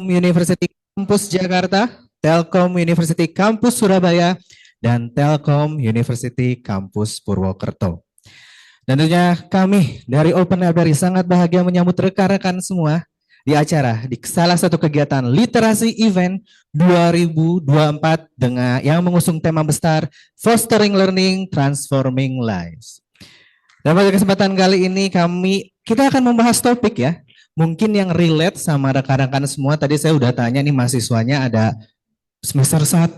University Kampus Jakarta, Telkom University Kampus Surabaya, dan Telkom University Kampus Purwokerto. Dan tentunya kami dari Open Library sangat bahagia menyambut rekan-rekan semua di acara di salah satu kegiatan literasi event 2024 dengan yang mengusung tema besar Fostering Learning, Transforming Lives. Dan pada kesempatan kali ini kita akan membahas topik ya, mungkin yang relate sama rekan-rekan semua. Tadi saya udah tanya nih mahasiswanya, ada semester 1,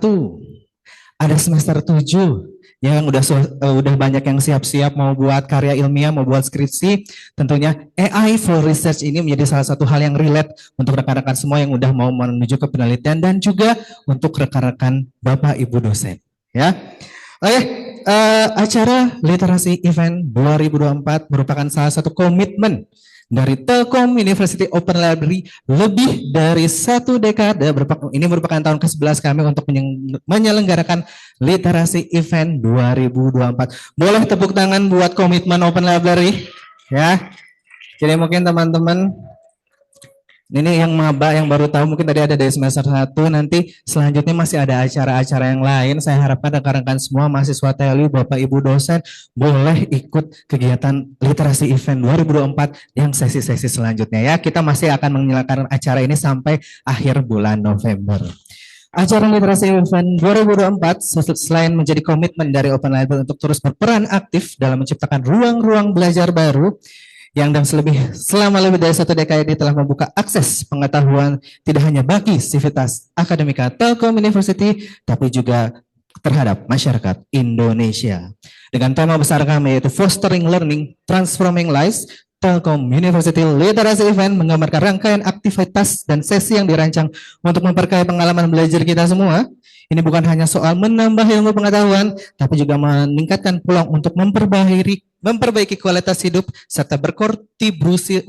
ada semester 7 yang udah banyak yang siap-siap mau buat karya ilmiah, mau buat skripsi. Tentunya AI for Research ini menjadi salah satu hal yang relate untuk rekan-rekan semua yang udah mau menuju ke penelitian dan juga untuk rekan-rekan Bapak Ibu dosen. Ya, oke. Acara Literasi Event 2024 merupakan salah satu komitmen dari Telkom University Open Library lebih dari 1 dekade. Ini merupakan tahun ke-11 kami untuk menyelenggarakan Literasi Event 2024. Boleh tepuk tangan buat komitmen Open Library ya. Jadi mungkin teman-teman ini yang maba yang baru tahu mungkin tadi ada dari semester 1, nanti selanjutnya masih ada acara-acara yang lain. Saya harapkan rekan-rekan semua mahasiswa TLI, Bapak Ibu dosen boleh ikut kegiatan Literasi Event 2024 yang sesi-sesi selanjutnya ya. Kita masih akan menyelenggarakan acara ini sampai akhir bulan November. Acara Literasi Event 2024 selain menjadi komitmen dari Open Library untuk terus berperan aktif dalam menciptakan ruang-ruang belajar baru yang selama lebih dari 1 dekade ini telah membuka akses pengetahuan tidak hanya bagi sivitas akademika Telkom University, tapi juga terhadap masyarakat Indonesia. Dengan tema besar kami yaitu Fostering Learning, Transforming Lives, Telkom University Literasi Event menggambarkan rangkaian aktivitas dan sesi yang dirancang untuk memperkaya pengalaman belajar kita semua. Ini bukan hanya soal menambah ilmu pengetahuan, tapi juga meningkatkan peluang untuk memperbaiki kualitas hidup serta berkontribusi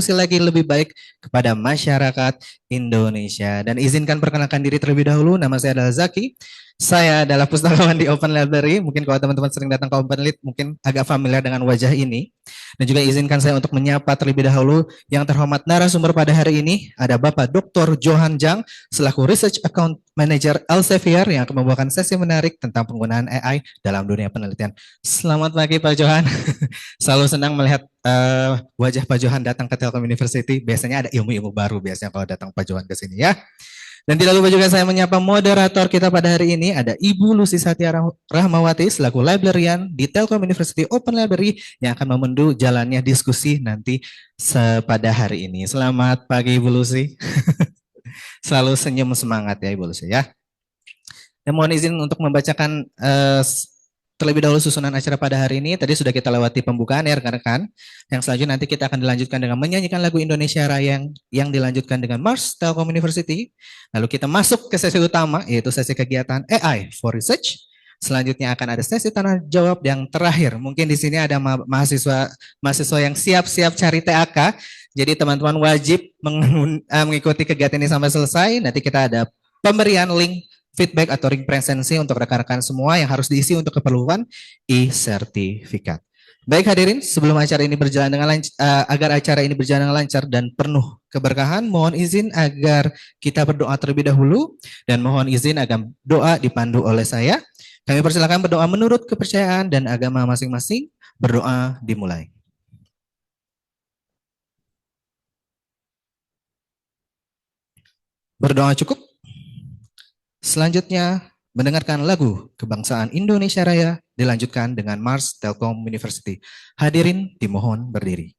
lagi lebih baik kepada masyarakat Indonesia. Dan izinkan perkenalkan diri terlebih dahulu. Nama saya adalah Zaki. Saya adalah pustakawan di Open Library. Mungkin kalau teman-teman sering datang ke Open Lit, mungkin agak familiar dengan wajah ini. Dan juga izinkan saya untuk menyapa terlebih dahulu yang terhormat narasumber pada hari ini. Ada Bapak Dr. Johan Jang, selaku Research Account Manager Elsevier yang akan membawakan sesi menarik tentang penggunaan AI dalam dunia penelitian. Selamat pagi Pak Johan. Selalu senang melihat wajah Pak Johan datang ke Telkom University. Biasanya ada ilmu-ilmu baru biasanya kalau datang Pak Johan ke sini ya. Dan tidak lupa juga saya menyapa moderator kita pada hari ini, ada Ibu Lucy Satya Rahmawati selaku librarian di Telkom University Open Library yang akan memandu jalannya diskusi nanti pada hari ini. Selamat pagi Ibu Lucy. Selalu senyum semangat ya Ibu Lucy ya. Dan mohon izin untuk membacakan terlebih dahulu susunan acara pada hari ini. Tadi sudah kita lewati pembukaan ya rekan-rekan. Yang selanjutnya nanti kita akan dilanjutkan dengan menyanyikan lagu Indonesia Raya yang dilanjutkan dengan Mars Telkom University. Lalu kita masuk ke sesi utama yaitu sesi kegiatan AI for Research. Selanjutnya akan ada sesi tanya jawab yang terakhir. Mungkin di sini ada mahasiswa yang siap-siap cari TAK. Jadi teman-teman wajib mengikuti kegiatan ini sampai selesai. Nanti kita ada pemberian link feedback atau ring presensi untuk rekan-rekan semua yang harus diisi untuk keperluan e-sertifikat. Baik hadirin, sebelum acara ini berjalan agar acara ini berjalan dengan lancar dan penuh keberkahan, mohon izin agar kita berdoa terlebih dahulu dan mohon izin agar doa dipandu oleh saya. Kami persilakan berdoa menurut kepercayaan dan agama masing-masing. Berdoa dimulai. Berdoa cukup? Selanjutnya, mendengarkan lagu Kebangsaan Indonesia Raya dilanjutkan dengan Mars Telkom University. Hadirin dimohon berdiri.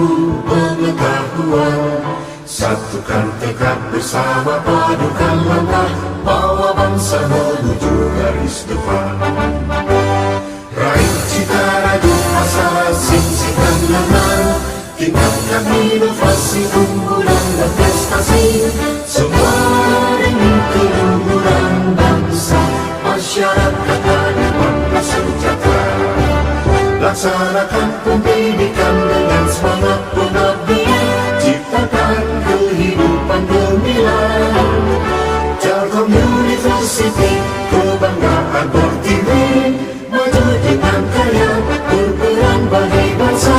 ilmu pengetahuan, satukan tekad bersama, padukan langkah, bawa bangsa menuju garis depan. Raih cita, rajut asa, singsingkan lengan, tingkatkan inovasi, unggulan dan prestasi, semua demi keluhuran bangsa, masyarakat adil sejahtera. Laksanakan pendidikan dengan semangat pengabdian, ciptakan kehidupan gemilang. Telkom University, kebanggaan Pertiwi, maju dengan karya, berperan bagi bangsa,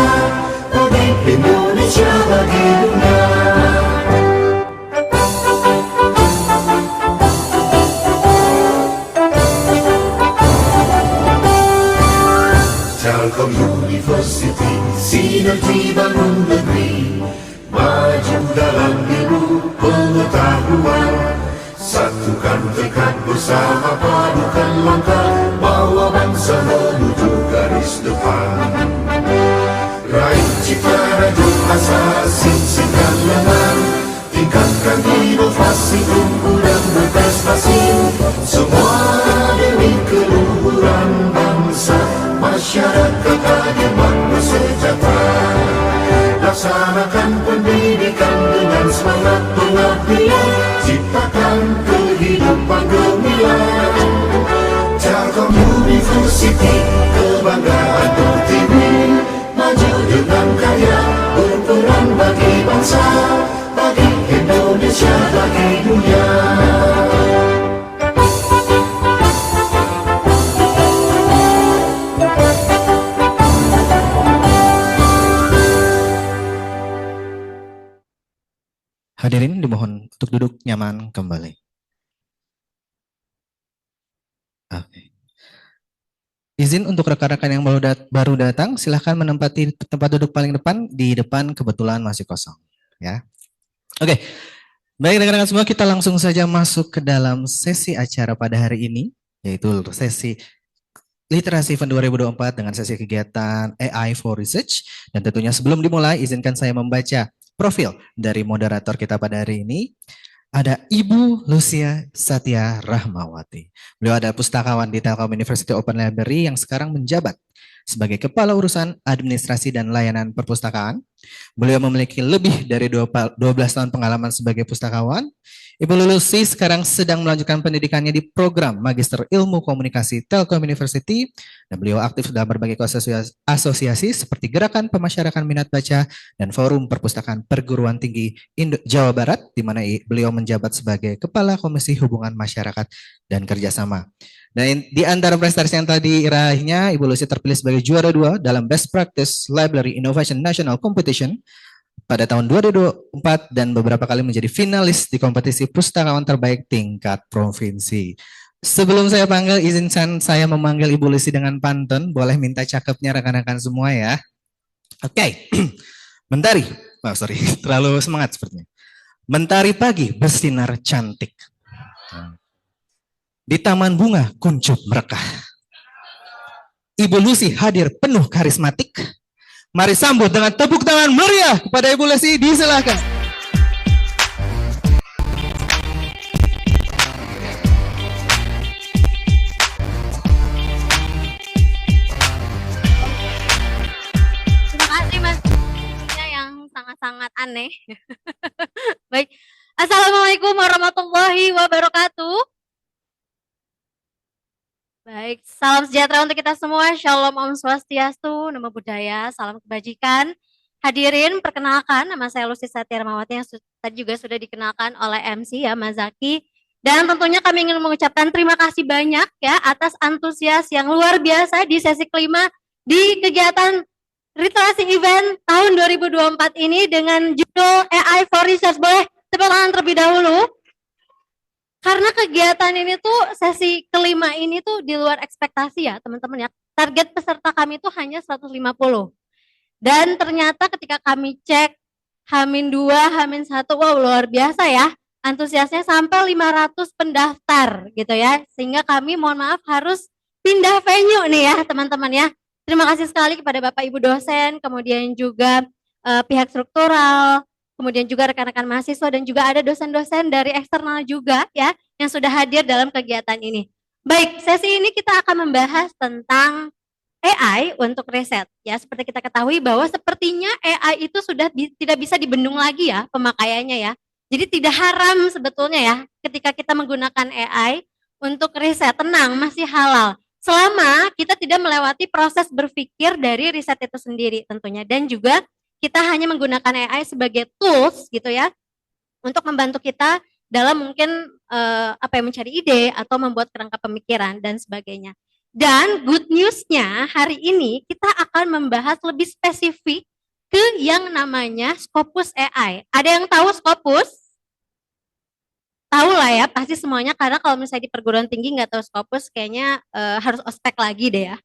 bagi Indonesia, bagi dunia. Telkom University, sinergi bangun negeri, maju dalam ilmu pengetahuan, satukan tekad bersama, padukan langkah, bawa bangsa menuju garis depan. Raih cita, rajut asa, singsingkan lengan, tingkatkan inovasi, unggulan berprestasi, semua demi keluhuran bangsa, masyarakat adil makmur sejahtera. Laksanakan pendidikan dengan semangat pengabdian, ciptakan kehidupan gemilang. Telkom University, kebanggaan Pertiwi, maju dengan karya, berperan bagi bangsa, bagi Indonesia, bagi dunia. Hadirin dimohon untuk duduk nyaman kembali. Oke. Izin untuk rekan-rekan yang baru datang, silahkan menempati tempat duduk paling depan. Di depan kebetulan masih kosong. Ya. Oke, baik rekan-rekan semua, kita langsung saja masuk ke dalam sesi acara pada hari ini, yaitu sesi Literasi Event 2024 dengan sesi kegiatan AI for Research. Dan tentunya sebelum dimulai, izinkan saya membaca profil dari moderator kita pada hari ini. Ada Ibu Lucia Satya Rahmawati. Beliau ada pustakawan di Telkom University Open Library yang sekarang menjabat sebagai Kepala Urusan Administrasi dan Layanan Perpustakaan. Beliau memiliki lebih dari 12 tahun pengalaman sebagai pustakawan. Ibu Lucy sekarang sedang melanjutkan pendidikannya di program Magister Ilmu Komunikasi Telkom University, dan beliau aktif dalam berbagai asosiasi seperti Gerakan Pemasyarakatan Minat Baca dan Forum Perpustakaan Perguruan Tinggi Jawa Barat, di mana beliau menjabat sebagai Kepala Komisi Hubungan Masyarakat dan Kerjasama. Dan di antara prestasi yang tadi raihnya, Ibu Lucy terpilih sebagai juara 2 dalam Best Practice Library Innovation National Competition pada tahun 2024 dan beberapa kali menjadi finalis di kompetisi pustakawan terbaik tingkat provinsi. Sebelum saya panggil, izinkan saya memanggil Ibu Lucy dengan pantun. Boleh minta cakepnya rekan-rekan semua ya. Oke. Mentari. Oh, sorry, terlalu semangat sepertinya. Mentari pagi bersinar cantik. Di taman bunga kuncup merekah. Ibu Lucy hadir penuh karismatik. Mari sambut dengan tepuk tangan meriah kepada Ibu Lucy, disilakan. Terima kasih Mas, yang sangat-sangat aneh. Baik, Assalamualaikum warahmatullahi wabarakatuh. Baik, salam sejahtera untuk kita semua. Shalom, Om Swastiastu, Namo Buddhaya, salam kebajikan. Hadirin, perkenalkan, nama saya Lucy Satya Rahmawati yang tadi juga sudah dikenalkan oleh MC ya, Mas Zaki. Dan tentunya kami ingin mengucapkan terima kasih banyak ya atas antusias yang luar biasa di sesi kelima di kegiatan Literasi Event tahun 2024 ini dengan judul AI for Research. Boleh tepuk tangan terlebih dahulu. Karena kegiatan ini tuh sesi kelima ini tuh di luar ekspektasi ya teman-teman ya. Target peserta kami itu hanya 150. Dan ternyata ketika kami cek H-2, H-1, wow luar biasa ya. Antusiasnya sampai 500 pendaftar gitu ya. Sehingga kami mohon maaf harus pindah venue nih ya teman-teman ya. Terima kasih sekali kepada Bapak Ibu dosen, kemudian juga pihak struktural, kemudian juga rekan-rekan mahasiswa dan juga ada dosen-dosen dari eksternal juga ya yang sudah hadir dalam kegiatan ini. Baik, sesi ini kita akan membahas tentang AI untuk riset. Ya, seperti kita ketahui bahwa sepertinya AI itu sudah tidak bisa dibendung lagi ya pemakaiannya ya. Jadi tidak haram sebetulnya ya ketika kita menggunakan AI untuk riset. Tenang, masih halal. Selama kita tidak melewati proses berpikir dari riset itu sendiri tentunya. Dan juga kita hanya menggunakan AI sebagai tools gitu ya untuk membantu kita dalam mungkin mencari ide atau membuat kerangka pemikiran dan sebagainya. Dan good news-nya hari ini kita akan membahas lebih spesifik ke yang namanya Scopus AI. Ada yang tahu Scopus? Tahu lah ya, pasti semuanya karena kalau misalnya di perguruan tinggi nggak tahu Scopus kayaknya harus ospek lagi deh ya.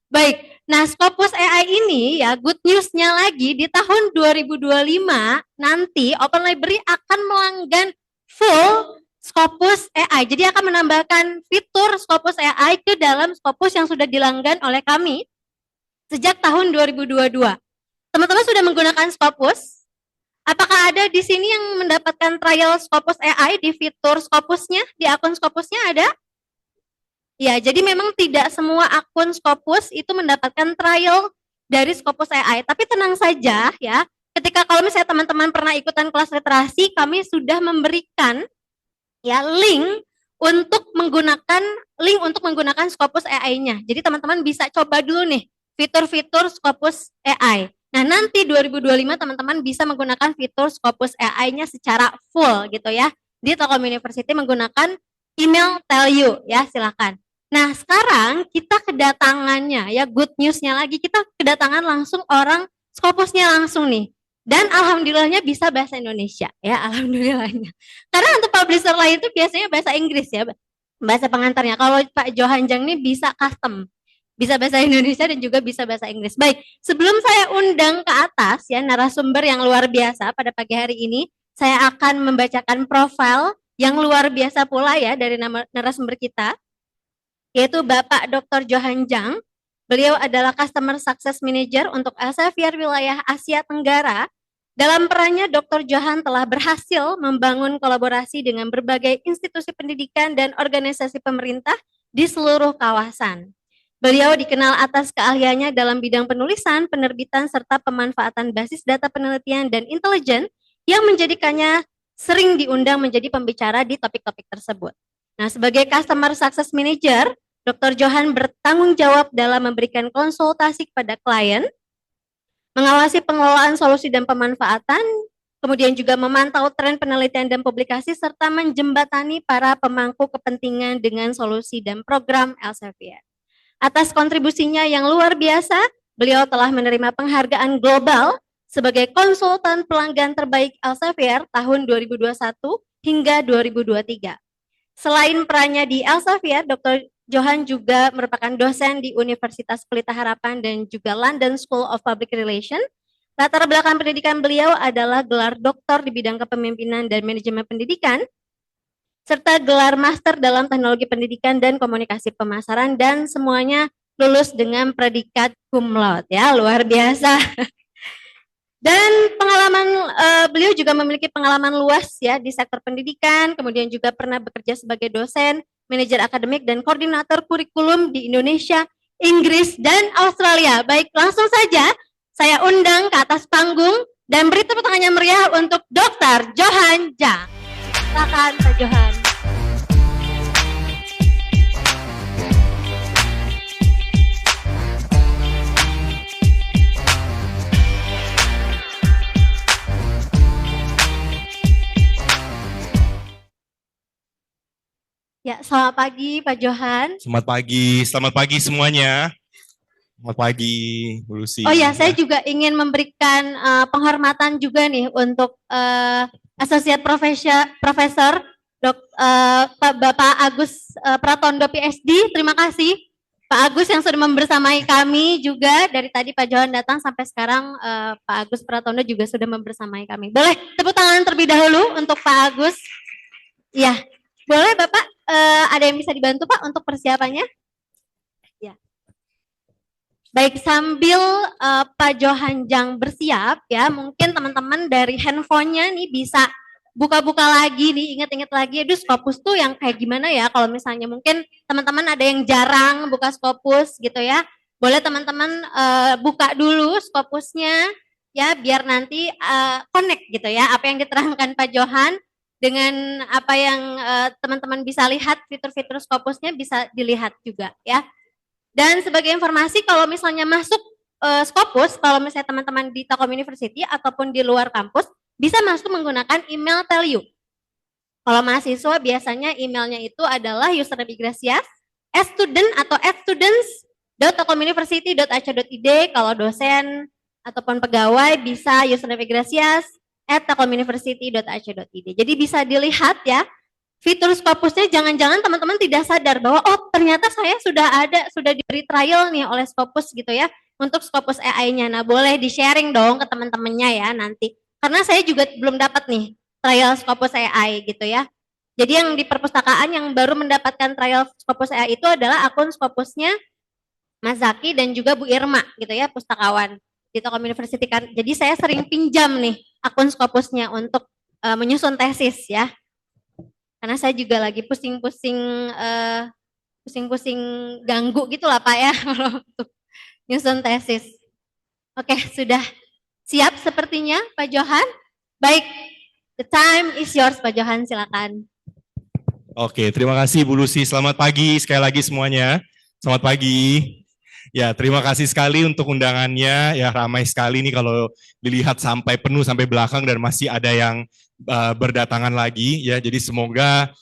Baik, nah Scopus AI ini ya good news-nya lagi di tahun 2025 nanti Open Library akan melanggan full Scopus AI. Jadi akan menambahkan fitur Scopus AI ke dalam Scopus yang sudah dilanggan oleh kami sejak tahun 2022. Teman-teman sudah menggunakan Scopus? Apakah ada di sini yang mendapatkan trial Scopus AI di fitur Scopusnya, di akun Scopusnya ada? Ya, jadi memang tidak semua akun Scopus itu mendapatkan trial dari Scopus AI. Tapi tenang saja ya, ketika kalau misalnya teman-teman pernah ikutan kelas literasi, kami sudah memberikan ya link untuk menggunakan Scopus AI-nya. Jadi teman-teman bisa coba dulu nih fitur-fitur Scopus AI. Nah, nanti 2025 teman-teman bisa menggunakan fitur Scopus AI-nya secara full gitu ya. Di Telkom University menggunakan email tell you ya, silakan. Nah, sekarang kita kedatangannya ya good news-nya lagi, kita kedatangan langsung orang Scopusnya langsung nih. Dan alhamdulillahnya bisa bahasa Indonesia ya, alhamdulillahnya. Karena untuk publisher lain itu biasanya bahasa Inggris ya, bahasa pengantarnya. Kalau Pak Johan Jang ini bisa custom, bisa bahasa Indonesia dan juga bisa bahasa Inggris. Baik, sebelum saya undang ke atas ya narasumber yang luar biasa pada pagi hari ini, saya akan membacakan profil yang luar biasa pula ya dari narasumber kita, yaitu Bapak Dr. Johan Jang. Beliau adalah Customer Success Manager untuk Elsevier wilayah Asia Tenggara. Dalam perannya, Dr. Johan telah berhasil membangun kolaborasi dengan berbagai institusi pendidikan dan organisasi pemerintah di seluruh kawasan. Beliau dikenal atas keahliannya dalam bidang penulisan, penerbitan, serta pemanfaatan basis data penelitian dan intelijen yang menjadikannya sering diundang menjadi pembicara di topik-topik tersebut. Nah, sebagai Customer Success Manager, Dr. Johan bertanggung jawab dalam memberikan konsultasi kepada klien, mengawasi pengelolaan solusi dan pemanfaatan, kemudian juga memantau tren penelitian dan publikasi, serta menjembatani para pemangku kepentingan dengan solusi dan program Elsevier. Atas kontribusinya yang luar biasa, beliau telah menerima penghargaan global sebagai konsultan pelanggan terbaik Elsevier tahun 2021 hingga 2023. Selain perannya di Elsevier, Dr. Johan juga merupakan dosen di Universitas Pelita Harapan dan juga London School of Public Relations. Latar belakang pendidikan beliau adalah gelar doktor di bidang kepemimpinan dan manajemen pendidikan, serta gelar master dalam teknologi pendidikan dan komunikasi pemasaran, dan semuanya lulus dengan predikat cum laude ya, luar biasa. Dan pengalaman beliau juga memiliki pengalaman luas ya di sektor pendidikan, kemudian juga pernah bekerja sebagai dosen, manajer akademik dan koordinator kurikulum di Indonesia, Inggris dan Australia. Baik, langsung saja saya undang ke atas panggung dan beri tepuk tangannya meriah untuk Dr. Johan Jang. Silakan Pak Johan. Ya, selamat pagi Pak Johan. Selamat pagi semuanya. Selamat pagi, Bu Lucy. Oh ya, saya juga ingin memberikan penghormatan juga nih untuk Associate Profesor Bapak Agus Pratondo PhD. Terima kasih Pak Agus yang sudah membersamai kami juga dari tadi Pak Johan datang sampai sekarang Pak Agus Pratondo juga sudah membersamai kami. Boleh tepuk tangan terlebih dahulu untuk Pak Agus. Ya, boleh Bapak. Ada yang bisa dibantu Pak untuk persiapannya? Ya. Baik, sambil Pak Johanjang bersiap ya, mungkin teman-teman dari handphonenya nih bisa buka-buka lagi nih, ingat-ingat lagi, aduh Scopus tuh yang kayak gimana ya, kalau misalnya mungkin teman-teman ada yang jarang buka Scopus gitu ya, boleh teman-teman buka dulu Scopusnya ya, biar nanti connect gitu ya, apa yang diterangkan Pak Johan dengan apa yang teman-teman bisa lihat, fitur-fitur Scopusnya bisa dilihat juga ya. Dan sebagai informasi kalau misalnya masuk Scopus, kalau misalnya teman-teman di Telkom University ataupun di luar kampus, bisa masuk menggunakan email Teliu. Kalau mahasiswa biasanya emailnya itu adalah username Igrasias, student atau students.telkomuniversity.ac.id. Kalau dosen ataupun pegawai bisa username Igrasias @telkomuniversity.ac.id. Jadi bisa dilihat ya, fitur Scopusnya, jangan-jangan teman-teman tidak sadar bahwa oh ternyata saya sudah diberi trial nih oleh Scopus gitu ya untuk Scopus AI-nya. Nah boleh di-sharing dong ke teman-temannya ya nanti. Karena saya juga belum dapat nih trial Scopus AI gitu ya. Jadi yang di perpustakaan yang baru mendapatkan trial Scopus AI itu adalah akun Scopusnya Mas Zaki dan juga Bu Irma gitu ya, pustakawan di Telkom University kan. Jadi saya sering pinjam nih akun Scopusnya untuk menyusun tesis ya. Karena saya juga lagi pusing-pusing ganggu gitu lah Pak ya kalau untuk nyusun tesis. Oke, sudah siap sepertinya Pak Johan? Baik, the time is yours Pak Johan, silakan. Oke, terima kasih Bu Lucy. Selamat pagi sekali lagi semuanya. Selamat pagi. Ya, terima kasih sekali untuk undangannya. Ya, ramai sekali nih kalau dilihat sampai penuh sampai belakang dan masih ada yang berdatangan lagi ya. Jadi semoga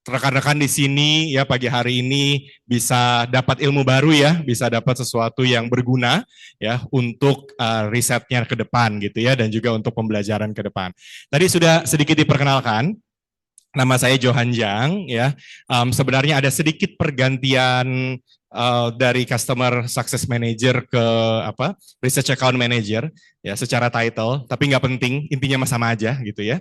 rekan-rekan di sini ya pagi hari ini bisa dapat ilmu baru ya, bisa dapat sesuatu yang berguna ya untuk risetnya ke depan gitu ya dan juga untuk pembelajaran ke depan. Tadi sudah sedikit diperkenalkan. Nama saya Johanjang ya. Sebenarnya ada sedikit pergantian dari Customer Success Manager ke Research Account Manager ya secara title, tapi nggak penting, intinya sama aja gitu ya.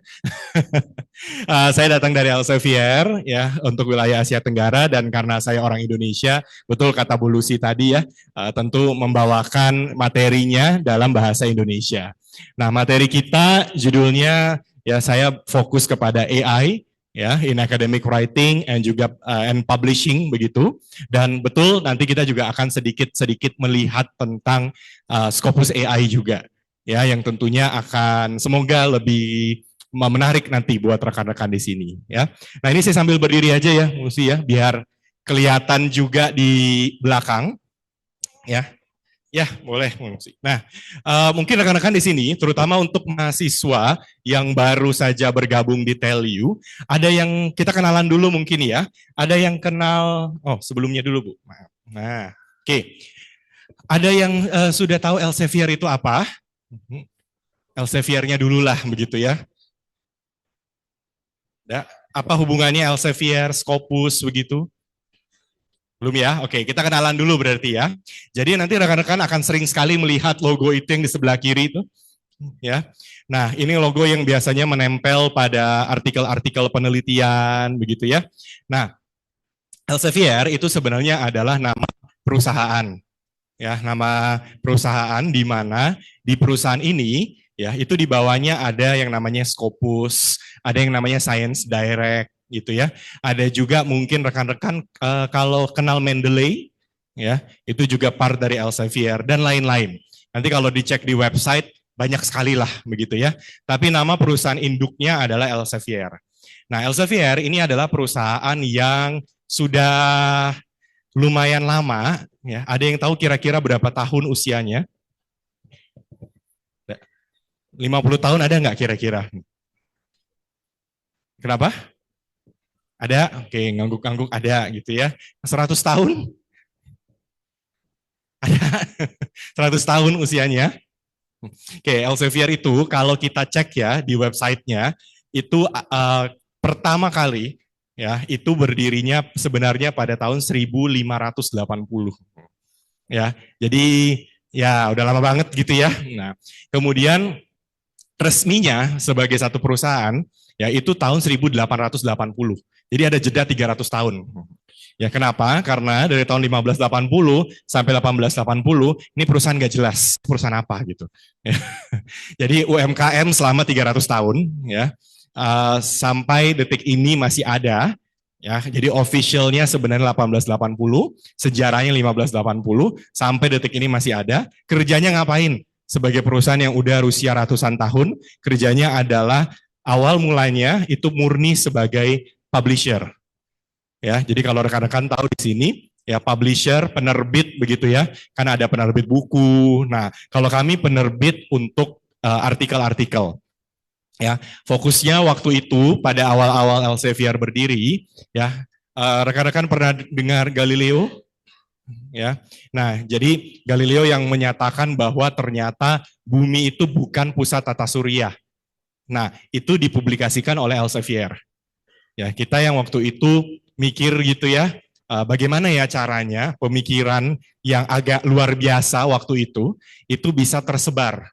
Saya datang dari Elsevier ya untuk wilayah Asia Tenggara dan karena saya orang Indonesia, betul kata Bu Lucy tadi ya, tentu membawakan materinya dalam bahasa Indonesia. Nah, materi kita judulnya ya saya fokus kepada AI ya in academic writing and juga and publishing begitu, dan betul nanti kita juga akan sedikit melihat tentang Scopus AI juga ya yang tentunya akan semoga lebih menarik nanti buat rekan-rekan di sini ya. Nah ini saya sambil berdiri aja ya Lucy ya biar kelihatan juga di belakang ya. Ya, boleh. Nah, mungkin rekan-rekan di sini, terutama untuk mahasiswa yang baru saja bergabung di Teliu, ada yang kita kenalan dulu mungkin ya. Ada yang kenal, sebelumnya dulu Bu. Nah, oke. Ada yang sudah tahu Elsevier itu apa? Elseviernya dulu lah, begitu ya. Apa hubungannya Elsevier, Scopus, begitu? Belum ya? Oke, kita kenalan dulu berarti ya. Jadi nanti rekan-rekan akan sering sekali melihat logo itu yang di sebelah kiri itu. Ya. Nah, ini logo yang biasanya menempel pada artikel-artikel penelitian begitu ya. Nah, Elsevier itu sebenarnya adalah nama perusahaan. Ya, nama perusahaan di mana di perusahaan ini ya, itu di bawahnya ada yang namanya Scopus, ada yang namanya Science Direct gitu ya. Ada juga mungkin rekan-rekan kalau kenal Mendeley ya, itu juga part dari Elsevier dan lain-lain. Nanti kalau dicek di website banyak sekali lah begitu ya. Tapi nama perusahaan induknya adalah Elsevier. Nah, Elsevier ini adalah perusahaan yang sudah lumayan lama ya. Ada yang tahu kira-kira berapa tahun usianya? 50 tahun ada nggak kira-kira? Kenapa? Ada, oke, ngangguk-ngangguk ada gitu ya. 100 tahun? Ada, 100 tahun usianya. Oke, Elsevier itu kalau kita cek ya di websitenya, itu pertama kali ya, itu berdirinya sebenarnya pada tahun 1580. Ya, jadi ya udah lama banget gitu ya. Nah, kemudian resminya sebagai satu perusahaan, ya itu tahun 1880. Jadi ada jeda 300 tahun. Ya, kenapa? Karena dari tahun 1580 sampai 1880 ini perusahaan nggak jelas perusahaan apa gitu. Ya. Jadi UMKM selama 300 tahun ya, sampai detik ini masih ada. Ya, jadi officialnya sebenarnya 1880, sejarahnya 1580, sampai detik ini masih ada. Kerjanya ngapain? Sebagai perusahaan yang udah usia ratusan tahun, kerjanya adalah awal mulanya itu murni sebagai publisher. Ya, jadi kalau rekan-rekan tahu di sini, ya publisher, penerbit begitu ya, karena ada penerbit buku. Nah, kalau kami penerbit untuk artikel-artikel. Ya, fokusnya waktu itu pada awal-awal Elsevier berdiri, ya, rekan-rekan pernah dengar Galileo? Ya, nah jadi Galileo yang menyatakan bahwa ternyata bumi itu bukan pusat tata surya. Nah, itu dipublikasikan oleh Elsevier. Ya, kita yang waktu itu mikir gitu ya, bagaimana ya caranya pemikiran yang agak luar biasa waktu itu bisa tersebar.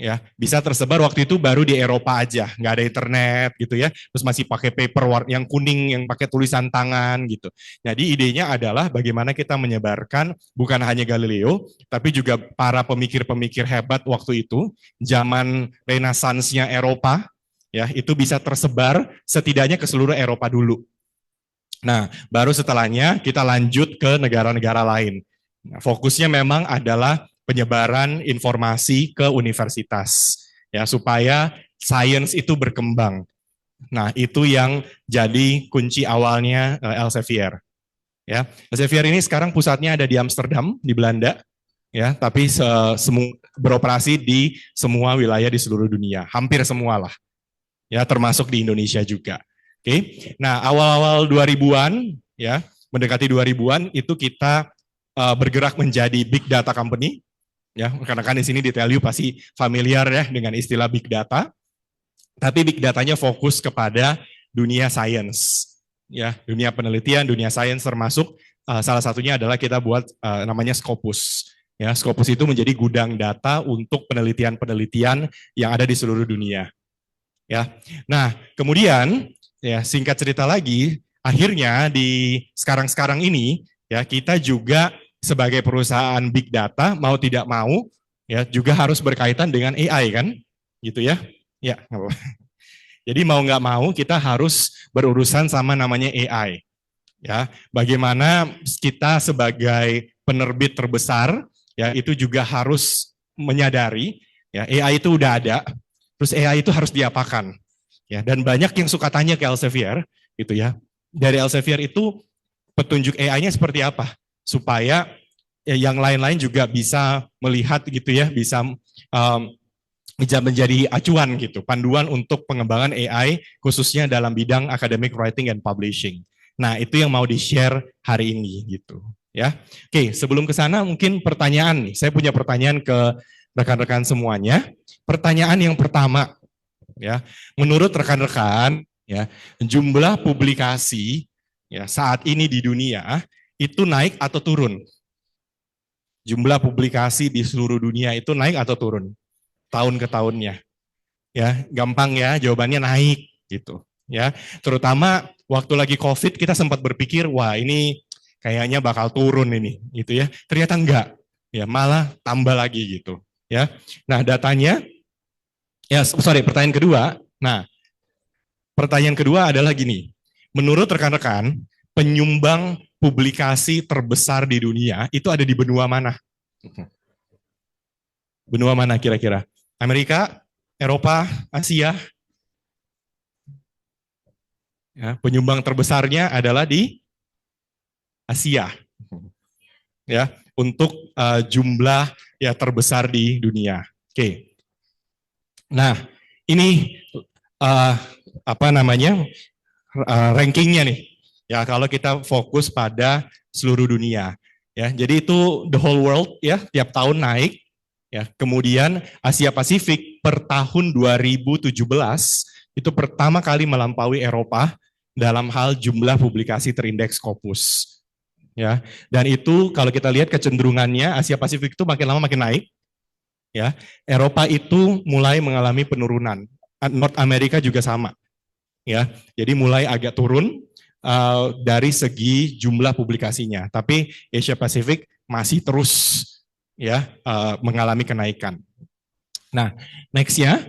Ya, bisa tersebar waktu itu baru di Eropa aja, nggak ada internet gitu ya, terus masih pakai paper yang kuning yang pakai tulisan tangan gitu. Jadi idenya adalah bagaimana kita menyebarkan bukan hanya Galileo, tapi juga para pemikir-pemikir hebat waktu itu, zaman Renaissance-nya Eropa, ya itu bisa tersebar setidaknya ke seluruh Eropa dulu. Nah, baru setelahnya kita lanjut ke negara-negara lain. Nah, fokusnya memang adalah penyebaran informasi ke universitas, ya supaya sains itu berkembang. Nah, itu yang jadi kunci awalnya Elsevier. Ya, Elsevier ini sekarang pusatnya ada di Amsterdam di Belanda, ya, tapi beroperasi di semua wilayah di seluruh dunia, hampir semua lah, ya termasuk di Indonesia juga. Oke, nah awal-awal 2000-an, ya mendekati 2000-an itu kita bergerak menjadi big data company. Ya, karena kan di sini di Telyu pasti familiar ya dengan istilah big data. Tapi big datanya fokus kepada dunia sains, ya, dunia penelitian, dunia sains termasuk salah satunya adalah kita buat namanya Scopus. Ya, Scopus itu menjadi gudang data untuk penelitian-penelitian yang ada di seluruh dunia. Ya. Nah, kemudian ya singkat cerita lagi, akhirnya di sekarang-sekarang ini ya kita juga sebagai perusahaan big data mau tidak mau ya juga harus berkaitan dengan AI kan, gitu ya. Ya, jadi mau nggak mau kita harus berurusan sama namanya AI. Ya, bagaimana kita sebagai penerbit terbesar ya itu juga harus menyadari ya AI itu udah ada, terus AI itu harus diapakan. Ya, dan banyak yang suka tanya ke Elsevier gitu ya. Dari Elsevier itu petunjuk AI-nya seperti apa? Supaya yang lain-lain juga bisa melihat gitu ya, bisa menjadi acuan gitu, panduan untuk pengembangan AI khususnya dalam bidang academic writing and publishing. Nah, itu yang mau di-share hari ini gitu ya. Oke, sebelum ke sana mungkin pertanyaan nih. Saya punya pertanyaan ke rekan-rekan semuanya. Pertanyaan yang pertama ya, menurut rekan-rekan ya, jumlah publikasi ya saat ini di dunia itu naik atau turun? Jumlah publikasi di seluruh dunia itu naik atau turun tahun ke tahunnya? Ya, gampang ya, jawabannya naik gitu. Ya, terutama waktu lagi COVID kita sempat berpikir, wah ini kayaknya bakal turun ini, gitu ya. Ternyata enggak, ya malah tambah lagi gitu. Ya, nah datanya, ya sorry pertanyaan kedua. Nah, pertanyaan kedua adalah gini, menurut rekan-rekan penyumbang publikasi terbesar di dunia itu ada di benua mana? Benua mana kira-kira? Amerika, Eropa, Asia? Ya, penyumbang terbesarnya adalah di Asia. Ya, untuk jumlah ya terbesar di dunia. Oke. Nah, ini apa namanya? Rankingnya nih. Ya, kalau kita fokus pada seluruh dunia. Ya, jadi itu the whole world ya, tiap tahun naik. Ya, kemudian Asia Pasifik per tahun 2017 itu pertama kali melampaui Eropa dalam hal jumlah publikasi terindeks Scopus. Ya, dan itu kalau kita lihat kecenderungannya Asia Pasifik itu makin lama makin naik. Ya, Eropa itu mulai mengalami penurunan. North America juga sama. Ya, jadi mulai agak turun. dari segi jumlah publikasinya, tapi Asia Pasifik masih terus ya mengalami kenaikan. Nah, next-nya,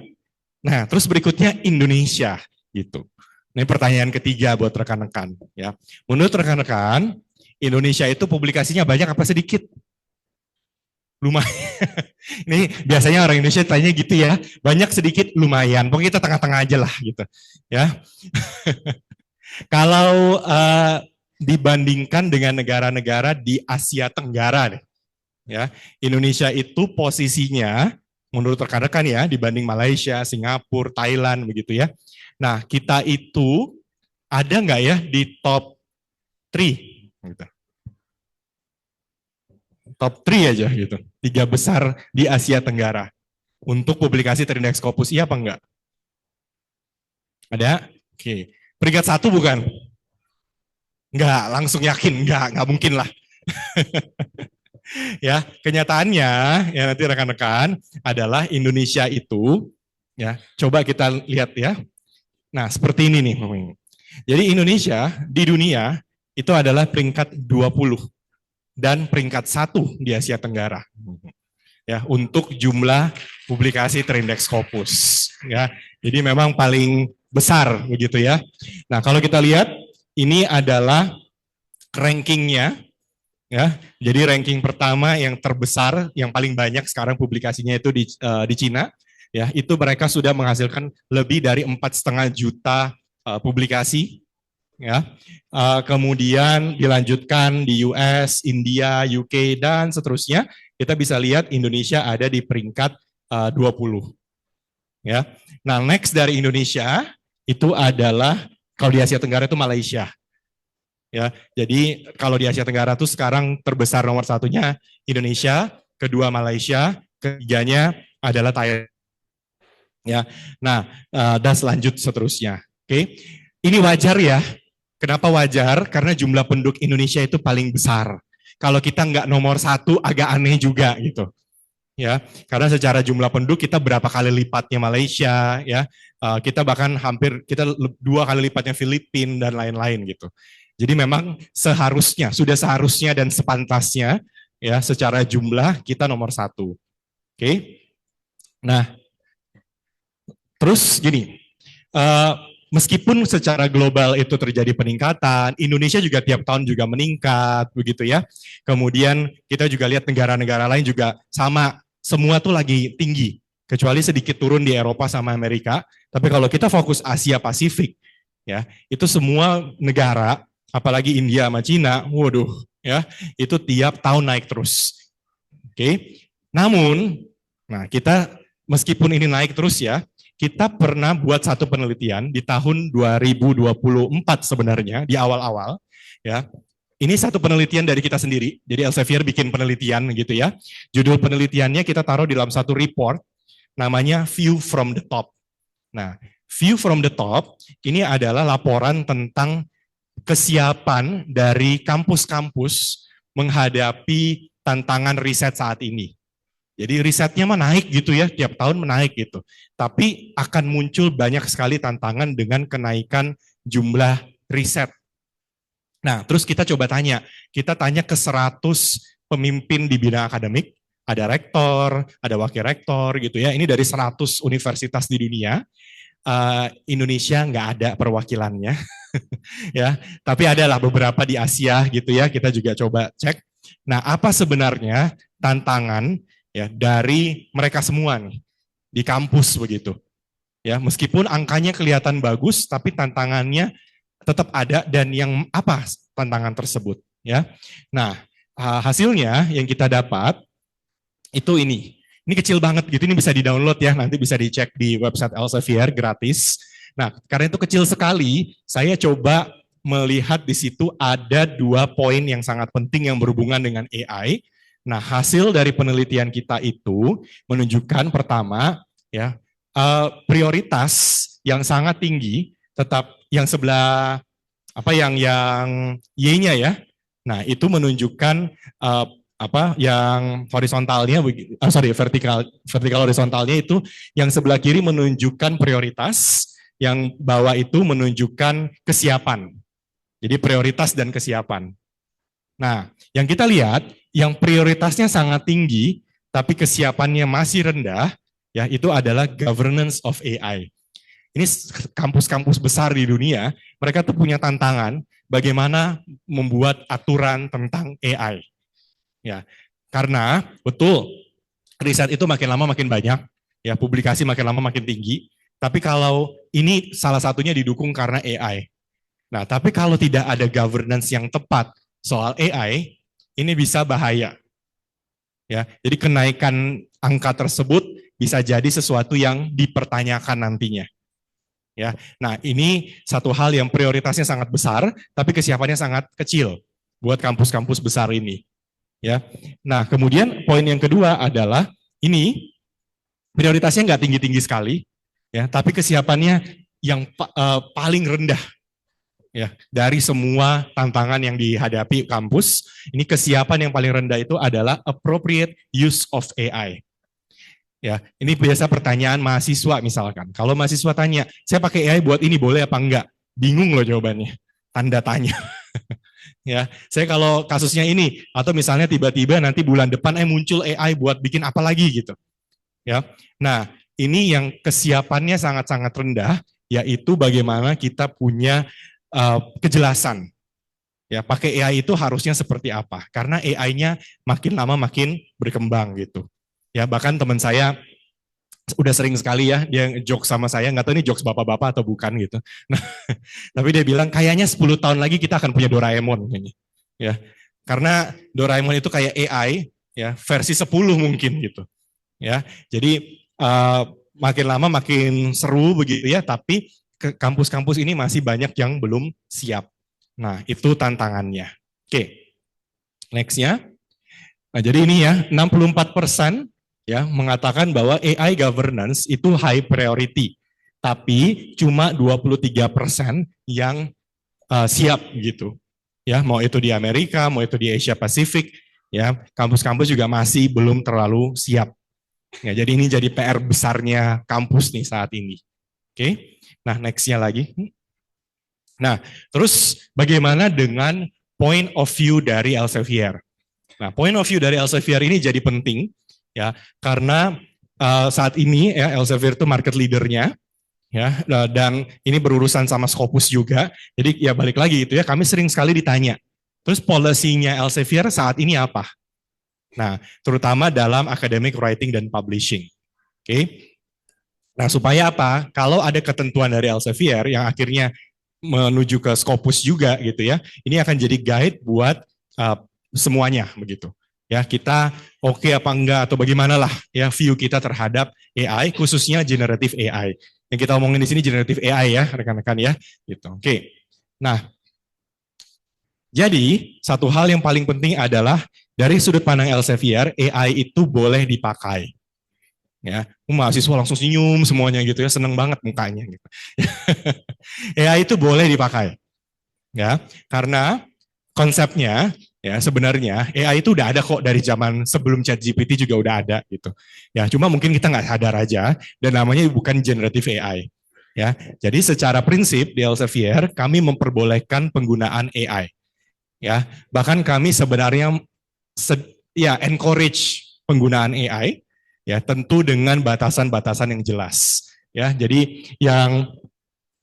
nah terus berikutnya Indonesia gitu. Ini pertanyaan ketiga buat rekan-rekan ya. Menurut rekan-rekan, Indonesia itu publikasinya banyak apa sedikit? Lumayan. Ini biasanya orang Indonesia tanya gitu ya, banyak sedikit lumayan. Pokoknya kita tengah-tengah aja lah gitu ya. Kalau dibandingkan dengan negara-negara di Asia Tenggara, ya Indonesia itu posisinya menurut rekan-rekan ya dibanding Malaysia, Singapura, Thailand begitu ya. Nah kita itu ada nggak ya di top 3? Gitu. Top 3 aja gitu, 3 besar di Asia Tenggara untuk publikasi terindeks Scopus, iya apa enggak? Ada? Oke. Peringkat 1 bukan? Enggak, langsung yakin, enggak mungkin lah. Ya, kenyataannya ya nanti rekan-rekan adalah Indonesia itu ya, coba kita lihat ya. Nah, seperti ini nih. Jadi Indonesia di dunia itu adalah peringkat 20 dan peringkat 1 di Asia Tenggara. Ya, untuk jumlah publikasi terindeks Scopus ya. Jadi memang paling besar begitu ya. Nah, kalau kita lihat ini adalah rankingnya ya. Jadi ranking pertama yang terbesar, yang paling banyak sekarang publikasinya itu di Cina ya. Itu mereka sudah menghasilkan lebih dari 4,5 juta publikasi ya. Kemudian dilanjutkan di US, India, UK dan seterusnya. Kita bisa lihat Indonesia ada di peringkat 20 ya. Nah, next dari Indonesia itu adalah kalau di Asia Tenggara itu Malaysia. Ya, jadi kalau di Asia Tenggara itu sekarang terbesar nomor 1-nya Indonesia, kedua Malaysia, ketiganya adalah Thailand. Ya, nah dan selanjut seterusnya. Oke, ini wajar ya. Kenapa wajar? Karena jumlah penduduk Indonesia itu paling besar. Kalau kita nggak nomor 1 agak aneh juga gitu. Ya, karena secara jumlah penduduk kita berapa kali lipatnya Malaysia, ya, kita bahkan hampir kita 2 kali lipatnya Filipina dan lain-lain gitu. Jadi memang sudah seharusnya dan sepantasnya ya secara jumlah kita nomor 1. Oke, nah terus gini, meskipun secara global itu terjadi peningkatan, Indonesia juga tiap tahun juga meningkat begitu ya. Kemudian kita juga lihat negara-negara lain juga sama. Semua tuh lagi tinggi, kecuali sedikit turun di Eropa sama Amerika. Tapi kalau kita fokus Asia Pasifik, ya itu semua negara, apalagi India sama Cina, waduh, ya itu tiap tahun naik terus. Oke, namun, nah kita meskipun ini naik terus ya, kita pernah buat satu penelitian di tahun 2024 sebenarnya di awal-awal, ya. Ini satu penelitian dari kita sendiri, jadi Elsevier bikin penelitian gitu ya. Judul penelitiannya kita taruh di dalam satu report, namanya View from the Top. Nah, View from the Top ini adalah laporan tentang kesiapan dari kampus-kampus menghadapi tantangan riset saat ini. Jadi risetnya mah naik gitu ya, tiap tahun menaik gitu. Tapi akan muncul banyak sekali tantangan dengan kenaikan jumlah riset. Nah, terus kita coba kita tanya ke 100 pemimpin di bidang akademik, ada rektor, ada wakil rektor gitu ya, ini dari 100 universitas di dunia, Indonesia nggak ada perwakilannya, ya, tapi adalah beberapa di Asia gitu ya, kita juga coba cek. Nah, apa sebenarnya tantangan ya dari mereka semua nih, di kampus begitu, ya, meskipun angkanya kelihatan bagus, tapi tantangannya tetap ada dan yang apa tantangan tersebut ya. Nah, hasilnya yang kita dapat itu ini kecil banget gitu, ini bisa di-download ya, nanti bisa dicek di website Elsevier gratis. Nah, karena itu kecil sekali, saya coba melihat di situ ada 2 poin yang sangat penting yang berhubungan dengan AI. Nah, hasil dari penelitian kita itu menunjukkan pertama ya, prioritas yang sangat tinggi tetap yang sebelah yang Y-nya ya. Nah, itu menunjukkan yang horizontalnya vertikal horizontalnya itu yang sebelah kiri menunjukkan prioritas, yang bawah itu menunjukkan kesiapan. Jadi prioritas dan kesiapan. Nah, yang kita lihat, yang prioritasnya sangat tinggi, tapi kesiapannya masih rendah, ya itu adalah governance of AI. Ini kampus-kampus besar di dunia, mereka tuh punya tantangan bagaimana membuat aturan tentang AI. Ya, karena betul riset itu makin lama makin banyak, ya publikasi makin lama makin tinggi. Tapi kalau ini salah satunya didukung karena AI. Nah, tapi kalau tidak ada governance yang tepat soal AI, ini bisa bahaya. Ya, jadi kenaikan angka tersebut bisa jadi sesuatu yang dipertanyakan nantinya. Ya, nah ini satu hal yang prioritasnya sangat besar, tapi kesiapannya sangat kecil buat kampus-kampus besar ini. Ya, nah kemudian poin yang kedua adalah ini prioritasnya nggak tinggi-tinggi sekali, ya, tapi kesiapannya yang paling rendah. Ya, dari semua tantangan yang dihadapi kampus, ini kesiapan yang paling rendah itu adalah appropriate use of AI. Ya, ini biasa pertanyaan mahasiswa misalkan. Kalau mahasiswa tanya, saya pakai AI buat ini boleh apa enggak? Bingung loh jawabannya, tanda tanya. Ya, saya kalau kasusnya ini atau misalnya tiba-tiba nanti bulan depan muncul AI buat bikin apa lagi gitu. Ya, nah ini yang kesiapannya sangat-sangat rendah, yaitu bagaimana kita punya kejelasan. Ya, pakai AI itu harusnya seperti apa? Karena AI-nya makin lama makin berkembang gitu. Ya, bahkan teman saya udah sering sekali ya dia joke sama saya, nggak tahu ini jokes bapak-bapak atau bukan gitu. Nah, tapi dia bilang kayaknya 10 tahun lagi kita akan punya Doraemon ini. Ya. Karena Doraemon itu kayak AI ya, versi 10 mungkin gitu. Ya. Jadi makin lama makin seru begitu ya, tapi kampus-kampus ini masih banyak yang belum siap. Nah, itu tantangannya. Oke, next-nya. Nah, jadi ini ya, 64% ya mengatakan bahwa AI governance itu high priority. Tapi cuma 23% yang siap gitu. Ya, mau itu di Amerika, mau itu di Asia Pasifik, ya, kampus-kampus juga masih belum terlalu siap. Ya, jadi ini jadi PR besarnya kampus nih saat ini. Oke. Nah, next-nya lagi. Nah, terus bagaimana dengan point of view dari Elsevier? Nah, point of view dari Elsevier ini jadi penting, ya, karena saat ini ya Elsevier itu market leader-nya, ya, dan ini berurusan sama Scopus juga. Jadi ya balik lagi itu ya, kami sering sekali ditanya, terus policy-nya Elsevier saat ini apa? Nah, terutama dalam academic writing dan publishing. Oke. Nah, supaya apa? Kalau ada ketentuan dari Elsevier yang akhirnya menuju ke Scopus juga gitu ya, ini akan jadi guide buat semuanya begitu. Ya, kita oke apa enggak atau bagaimana lah ya view kita terhadap AI, khususnya generative AI. Yang kita omongin di sini generative AI ya, rekan-rekan ya, gitu. Oke. Nah, jadi satu hal yang paling penting adalah dari sudut pandang Elsevier, AI itu boleh dipakai. Ya, mahasiswa langsung senyum semuanya gitu ya, seneng banget mukanya gitu. AI itu boleh dipakai. Ya, karena konsepnya ya sebenarnya AI itu udah ada kok dari zaman sebelum ChatGPT juga udah ada gitu. Ya, cuma mungkin kita nggak sadar aja dan namanya bukan generative AI. Ya, jadi secara prinsip di Elsevier kami memperbolehkan penggunaan AI. Ya, bahkan kami sebenarnya encourage penggunaan AI. Ya, tentu dengan batasan-batasan yang jelas. Ya, jadi yang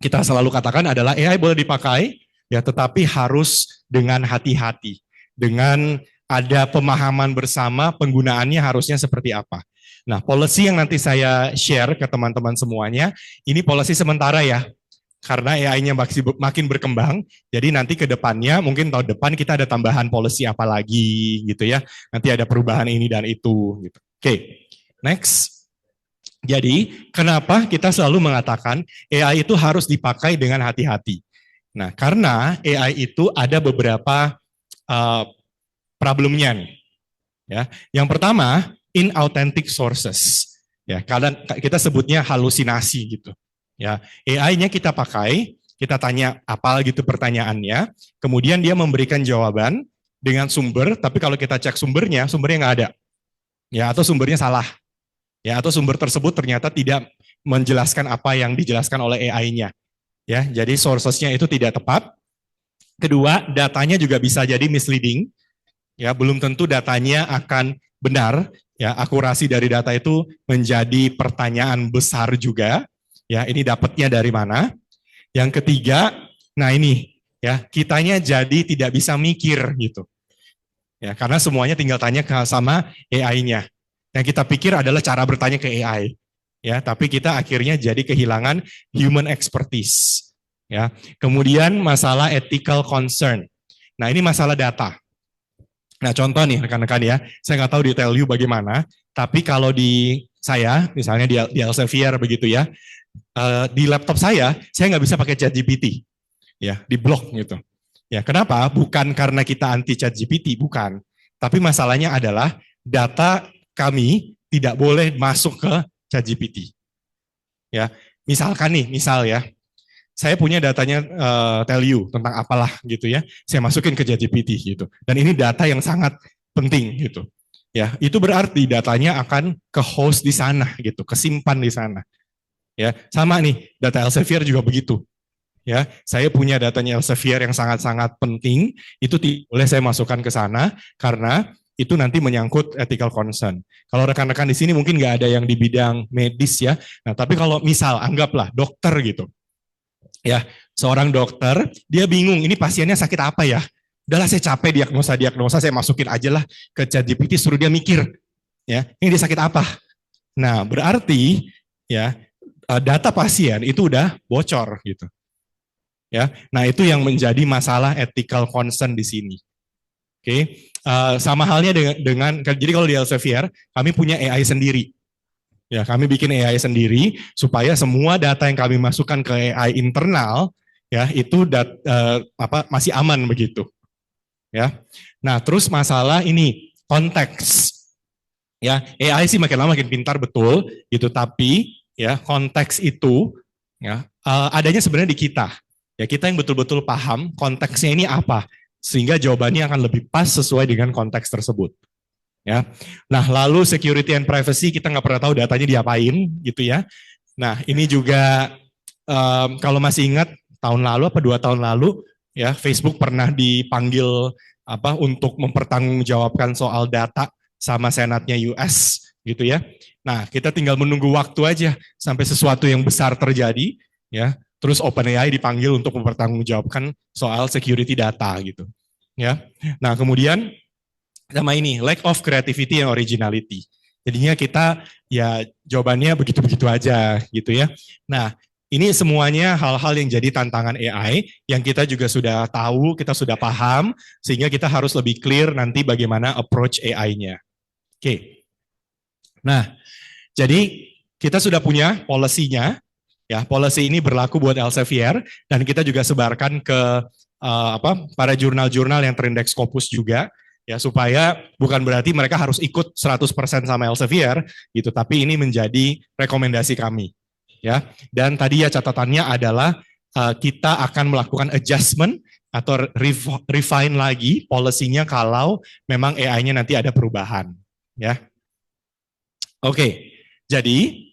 kita selalu katakan adalah AI boleh dipakai, ya, tetapi harus dengan hati-hati, dengan ada pemahaman bersama penggunaannya harusnya seperti apa. Nah, policy yang nanti saya share ke teman-teman semuanya, ini policy sementara ya, karena AI-nya makin berkembang, jadi nanti ke depannya, mungkin tahun depan kita ada tambahan policy apa lagi gitu ya, nanti ada perubahan ini dan itu. Gitu. Oke. Next, jadi kenapa kita selalu mengatakan AI itu harus dipakai dengan hati-hati? Nah, karena AI itu ada beberapa problemnya nih. Ya, yang pertama, inauthentic sources. Ya, kadang kita sebutnya halusinasi gitu. Ya, AI-nya kita pakai, kita tanya apa gitu pertanyaannya, kemudian dia memberikan jawaban dengan sumber, tapi kalau kita cek sumbernya nggak ada. Ya, atau sumbernya salah. Ya, atau sumber tersebut ternyata tidak menjelaskan apa yang dijelaskan oleh AI-nya. Ya, jadi sources-nya itu tidak tepat. Kedua, datanya juga bisa jadi misleading. Ya, belum tentu datanya akan benar. Ya, akurasi dari data itu menjadi pertanyaan besar juga. Ya, ini dapatnya dari mana? Yang ketiga, nah ini ya, kitanya jadi tidak bisa mikir gitu. Ya, karena semuanya tinggal tanya sama AI-nya. Yang kita pikir adalah cara bertanya ke AI. Ya, tapi kita akhirnya jadi kehilangan human expertise. Ya, kemudian masalah ethical concern. Nah, ini masalah data. Nah, contoh nih rekan-rekan ya, saya nggak tahu di tell you bagaimana, tapi kalau di saya, misalnya di Elsevier begitu ya, di laptop saya nggak bisa pakai ChatGPT, ya, di blok gitu. Ya, kenapa? Bukan karena kita anti ChatGPT, bukan. Tapi masalahnya adalah data kami tidak boleh masuk ke ChatGPT. Ya, misalkan nih, misal ya, saya punya datanya tell you tentang apalah gitu ya, saya masukin ke ChatGPT gitu. Dan ini data yang sangat penting gitu. Ya, itu berarti datanya akan ke host di sana gitu, kesimpan di sana. Ya, sama nih, data Elsevier juga begitu. Ya, saya punya datanya Elsevier yang sangat-sangat penting, itu boleh saya masukkan ke sana karena itu nanti menyangkut ethical concern. Kalau rekan-rekan di sini mungkin nggak ada yang di bidang medis ya. Nah, tapi kalau misal anggaplah dokter gitu. Ya, seorang dokter, dia bingung, ini pasiennya sakit apa ya? Udahlah saya capek diagnosa, saya masukin aja lah ke ChatGPT, suruh dia mikir. Ya, ini dia sakit apa? Nah, berarti ya data pasien itu udah bocor gitu. Ya, nah itu yang menjadi masalah ethical concern di sini. Oke, sama halnya dengan jadi kalau di Elsevier kami punya AI sendiri. Ya, kami bikin AI sendiri supaya semua data yang kami masukkan ke AI internal ya itu masih aman begitu. Ya. Nah, terus masalah ini konteks. Ya, AI sih makin lama makin pintar betul gitu, tapi ya konteks itu ya adanya sebenarnya di kita. Ya, kita yang betul-betul paham konteksnya ini apa sehingga jawabannya akan lebih pas sesuai dengan konteks tersebut. Ya, nah lalu security and privacy kita nggak pernah tahu datanya diapain gitu ya. Nah ini juga kalau masih ingat tahun lalu apa 2 tahun lalu ya Facebook pernah dipanggil untuk mempertanggungjawabkan soal data sama senatnya US gitu ya. Nah kita tinggal menunggu waktu aja sampai sesuatu yang besar terjadi ya. Terus OpenAI dipanggil untuk mempertanggungjawabkan soal security data gitu ya. Nah kemudian sama ini, lack of creativity and originality. Jadinya kita ya jawabannya begitu-begitu aja gitu ya. Nah ini semuanya hal-hal yang jadi tantangan AI yang kita juga sudah tahu, kita sudah paham, sehingga kita harus lebih clear nanti bagaimana approach AI-nya. Oke. Nah, jadi kita sudah punya policy-nya, ya policy ini berlaku buat Elsevier, dan kita juga sebarkan ke para jurnal-jurnal yang terindeks Scopus juga, ya supaya bukan berarti mereka harus ikut 100% sama Elsevier gitu, tapi ini menjadi rekomendasi kami ya. Dan tadi ya catatannya adalah kita akan melakukan adjustment atau refine lagi policy-nya kalau memang AI-nya nanti ada perubahan ya. Oke, jadi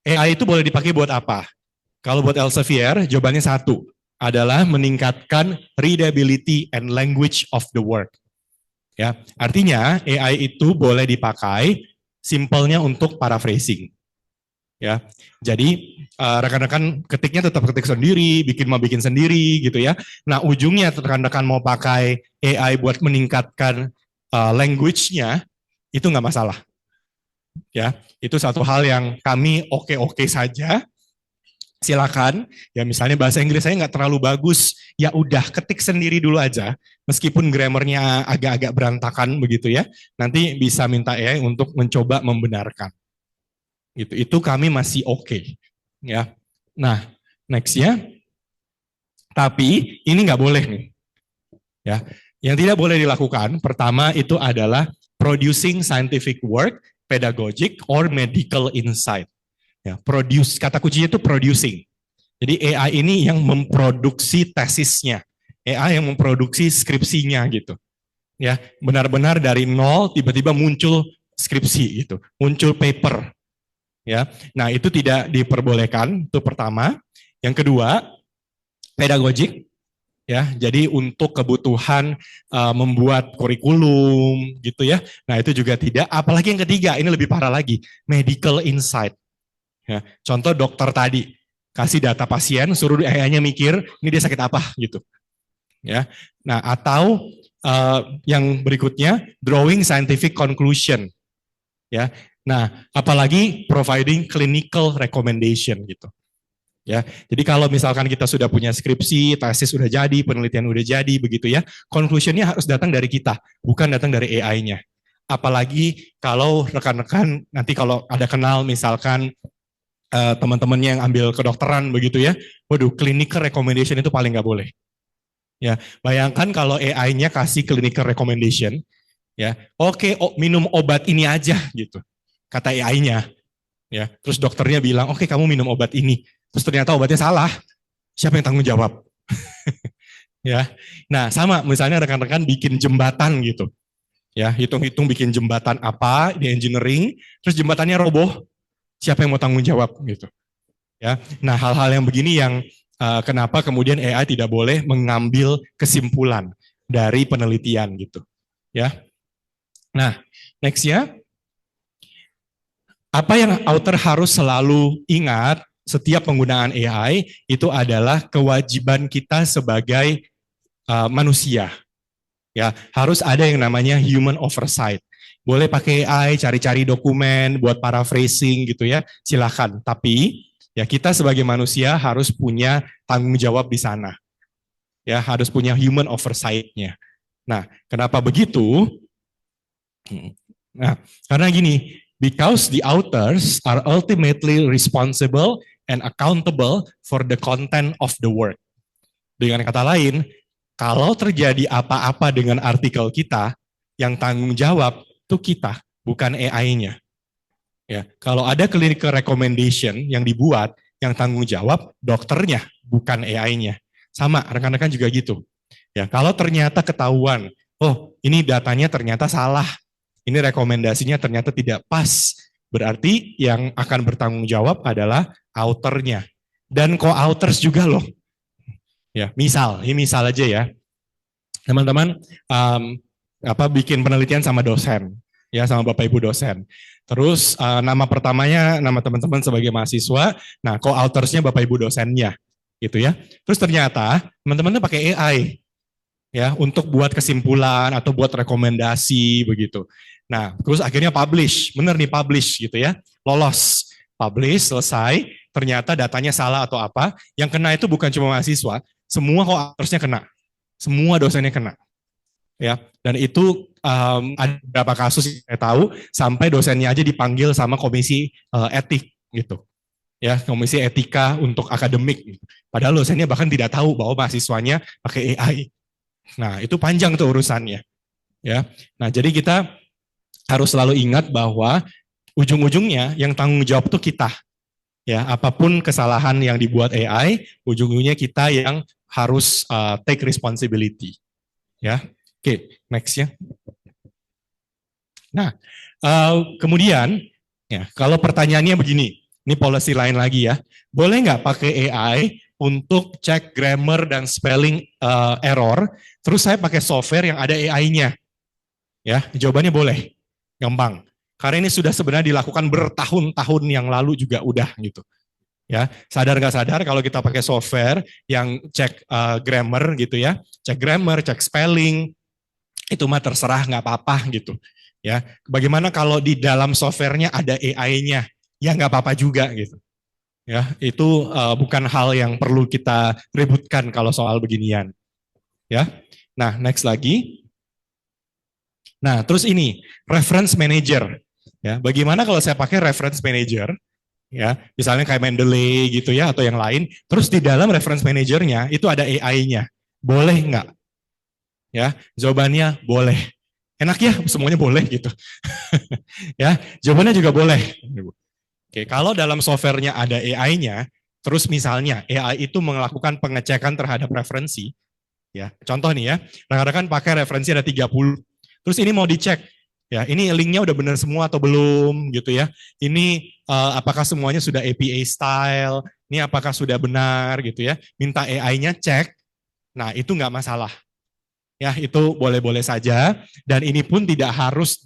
AI itu boleh dipakai buat apa? Kalau buat Elsevier jawabannya satu, adalah meningkatkan readability and language of the work. Ya, artinya AI itu boleh dipakai simpelnya untuk paraphrasing. Ya, jadi rekan-rekan ketiknya tetap ketik sendiri, bikin sendiri gitu ya. Nah ujungnya rekan-rekan mau pakai AI buat meningkatkan language-nya itu nggak masalah. Ya, itu satu hal yang kami oke-oke saja. Silakan, ya misalnya bahasa Inggris saya nggak terlalu bagus, ya udah ketik sendiri dulu aja, meskipun grammarnya agak-agak berantakan begitu ya, nanti bisa minta AI untuk mencoba membenarkan. Itu kami masih oke. Ya. Nah, next ya. Tapi ini nggak boleh nih. Ya, yang tidak boleh dilakukan, pertama itu adalah producing scientific work, pedagogic or medical insight. Ya, produce, kata kuncinya itu producing. Jadi AI ini yang memproduksi tesisnya, AI yang memproduksi skripsinya gitu. Ya, benar-benar dari nol tiba-tiba muncul skripsi gitu, muncul paper. Ya, nah itu tidak diperbolehkan. Itu pertama. Yang kedua, pedagogic. Ya, jadi untuk kebutuhan membuat kurikulum gitu ya. Nah, itu juga tidak. Apalagi yang ketiga, ini lebih parah lagi, medical insight. Ya, contoh dokter tadi kasih data pasien, suruh AI-nya mikir ini dia sakit apa gitu. Ya, nah atau yang berikutnya drawing scientific conclusion. Ya, nah apalagi providing clinical recommendation gitu. Ya, jadi kalau misalkan kita sudah punya skripsi, tesis sudah jadi, penelitian udah jadi, begitu ya, conclusion-nya harus datang dari kita, bukan datang dari AI-nya. Apalagi kalau rekan-rekan nanti kalau ada kenal misalkan teman-temannya yang ambil kedokteran begitu ya, waduh, clinical recommendation itu paling nggak boleh. Ya, bayangkan kalau AI-nya kasih clinical recommendation, ya, oke, minum obat ini aja gitu, kata AI-nya. Ya, terus dokternya bilang, oke, kamu minum obat ini. Terus ternyata obatnya salah, siapa yang tanggung jawab? Ya, nah sama misalnya rekan-rekan bikin jembatan gitu, ya hitung-hitung bikin jembatan apa di engineering, terus jembatannya roboh, siapa yang mau tanggung jawab gitu? Ya, nah hal-hal yang begini yang kenapa kemudian AI tidak boleh mengambil kesimpulan dari penelitian gitu, ya. Nah, next ya, apa yang author harus selalu ingat setiap penggunaan AI itu adalah kewajiban kita sebagai manusia. Ya, harus ada yang namanya human oversight. Boleh pakai AI, cari-cari dokumen, buat paraphrasing gitu ya, silakan. Tapi ya kita sebagai manusia harus punya tanggung jawab di sana. Ya, harus punya human oversight-nya. Nah, kenapa begitu? Nah, karena gini, because the authors are ultimately responsible and accountable for the content of the work. Dengan kata lain, kalau terjadi apa-apa dengan artikel kita, yang tanggung jawab itu kita, bukan AI-nya. Ya, kalau ada clinical recommendation yang dibuat, yang tanggung jawab dokternya, bukan AI-nya. Sama, rekan-rekan juga gitu. Ya, kalau ternyata ketahuan, oh ini datanya ternyata salah, ini rekomendasinya ternyata tidak pas, berarti yang akan bertanggung jawab adalah authornya dan co-authors juga loh. Ya, ini misal aja ya, teman-teman bikin penelitian sama dosen, ya sama bapak ibu dosen. Terus nama pertamanya nama teman-teman sebagai mahasiswa, nah co-authorsnya bapak ibu dosennya, gitu ya. Terus ternyata teman-teman pakai AI, ya untuk buat kesimpulan atau buat rekomendasi begitu. Nah, terus akhirnya publish, bener nih publish gitu ya, lolos, publish, selesai, ternyata datanya salah atau apa, yang kena itu bukan cuma mahasiswa, semua co-authorsnya kena, semua dosennya kena. Ya, dan itu ada beberapa kasus yang saya tahu sampai dosennya aja dipanggil sama komisi etik gitu. Ya, komisi etika untuk akademik. Padahal dosennya bahkan tidak tahu bahwa mahasiswanya pakai AI. Nah, itu panjang tuh urusannya. Ya. Nah, jadi kita harus selalu ingat bahwa ujung-ujungnya yang tanggung jawab itu kita. Ya, apapun kesalahan yang dibuat AI, ujung-ujungnya kita yang harus take responsibility. Ya. Oke, next ya. Nah, kemudian ya kalau pertanyaannya begini, ini policy lain lagi ya, boleh nggak pakai AI untuk cek grammar dan spelling error, terus saya pakai software yang ada AI-nya? Ya, jawabannya boleh, gampang. Karena ini sudah sebenarnya dilakukan bertahun-tahun yang lalu juga udah gitu. Ya, sadar nggak sadar kalau kita pakai software yang cek grammar gitu ya, cek grammar, cek spelling, itu mah terserah nggak apa-apa gitu. Ya, bagaimana kalau di dalam softwarenya ada AI-nya? Ya nggak apa-apa juga gitu. Ya, itu bukan hal yang perlu kita ributkan kalau soal beginian. Ya, nah next lagi. Nah terus ini reference manager. Ya, bagaimana kalau saya pakai reference manager? Ya, misalnya kayak Mendeley gitu ya atau yang lain. Terus di dalam reference manajernya itu ada AI-nya. Boleh nggak? Ya, jawabannya boleh. Enak ya, semuanya boleh gitu. Ya, jawabannya juga boleh. Oke, kalau dalam softwarenya ada AI-nya, terus misalnya AI itu melakukan pengecekan terhadap referensi, ya. Contoh nih ya, rekan-rekan pakai referensi ada 30. Terus ini mau dicek, ya, ini linknya udah benar semua atau belum gitu ya. Ini apakah semuanya sudah APA style, ini apakah sudah benar gitu ya. Minta AI-nya cek. Nah, itu nggak masalah. Ya, itu boleh-boleh saja, dan ini pun tidak harus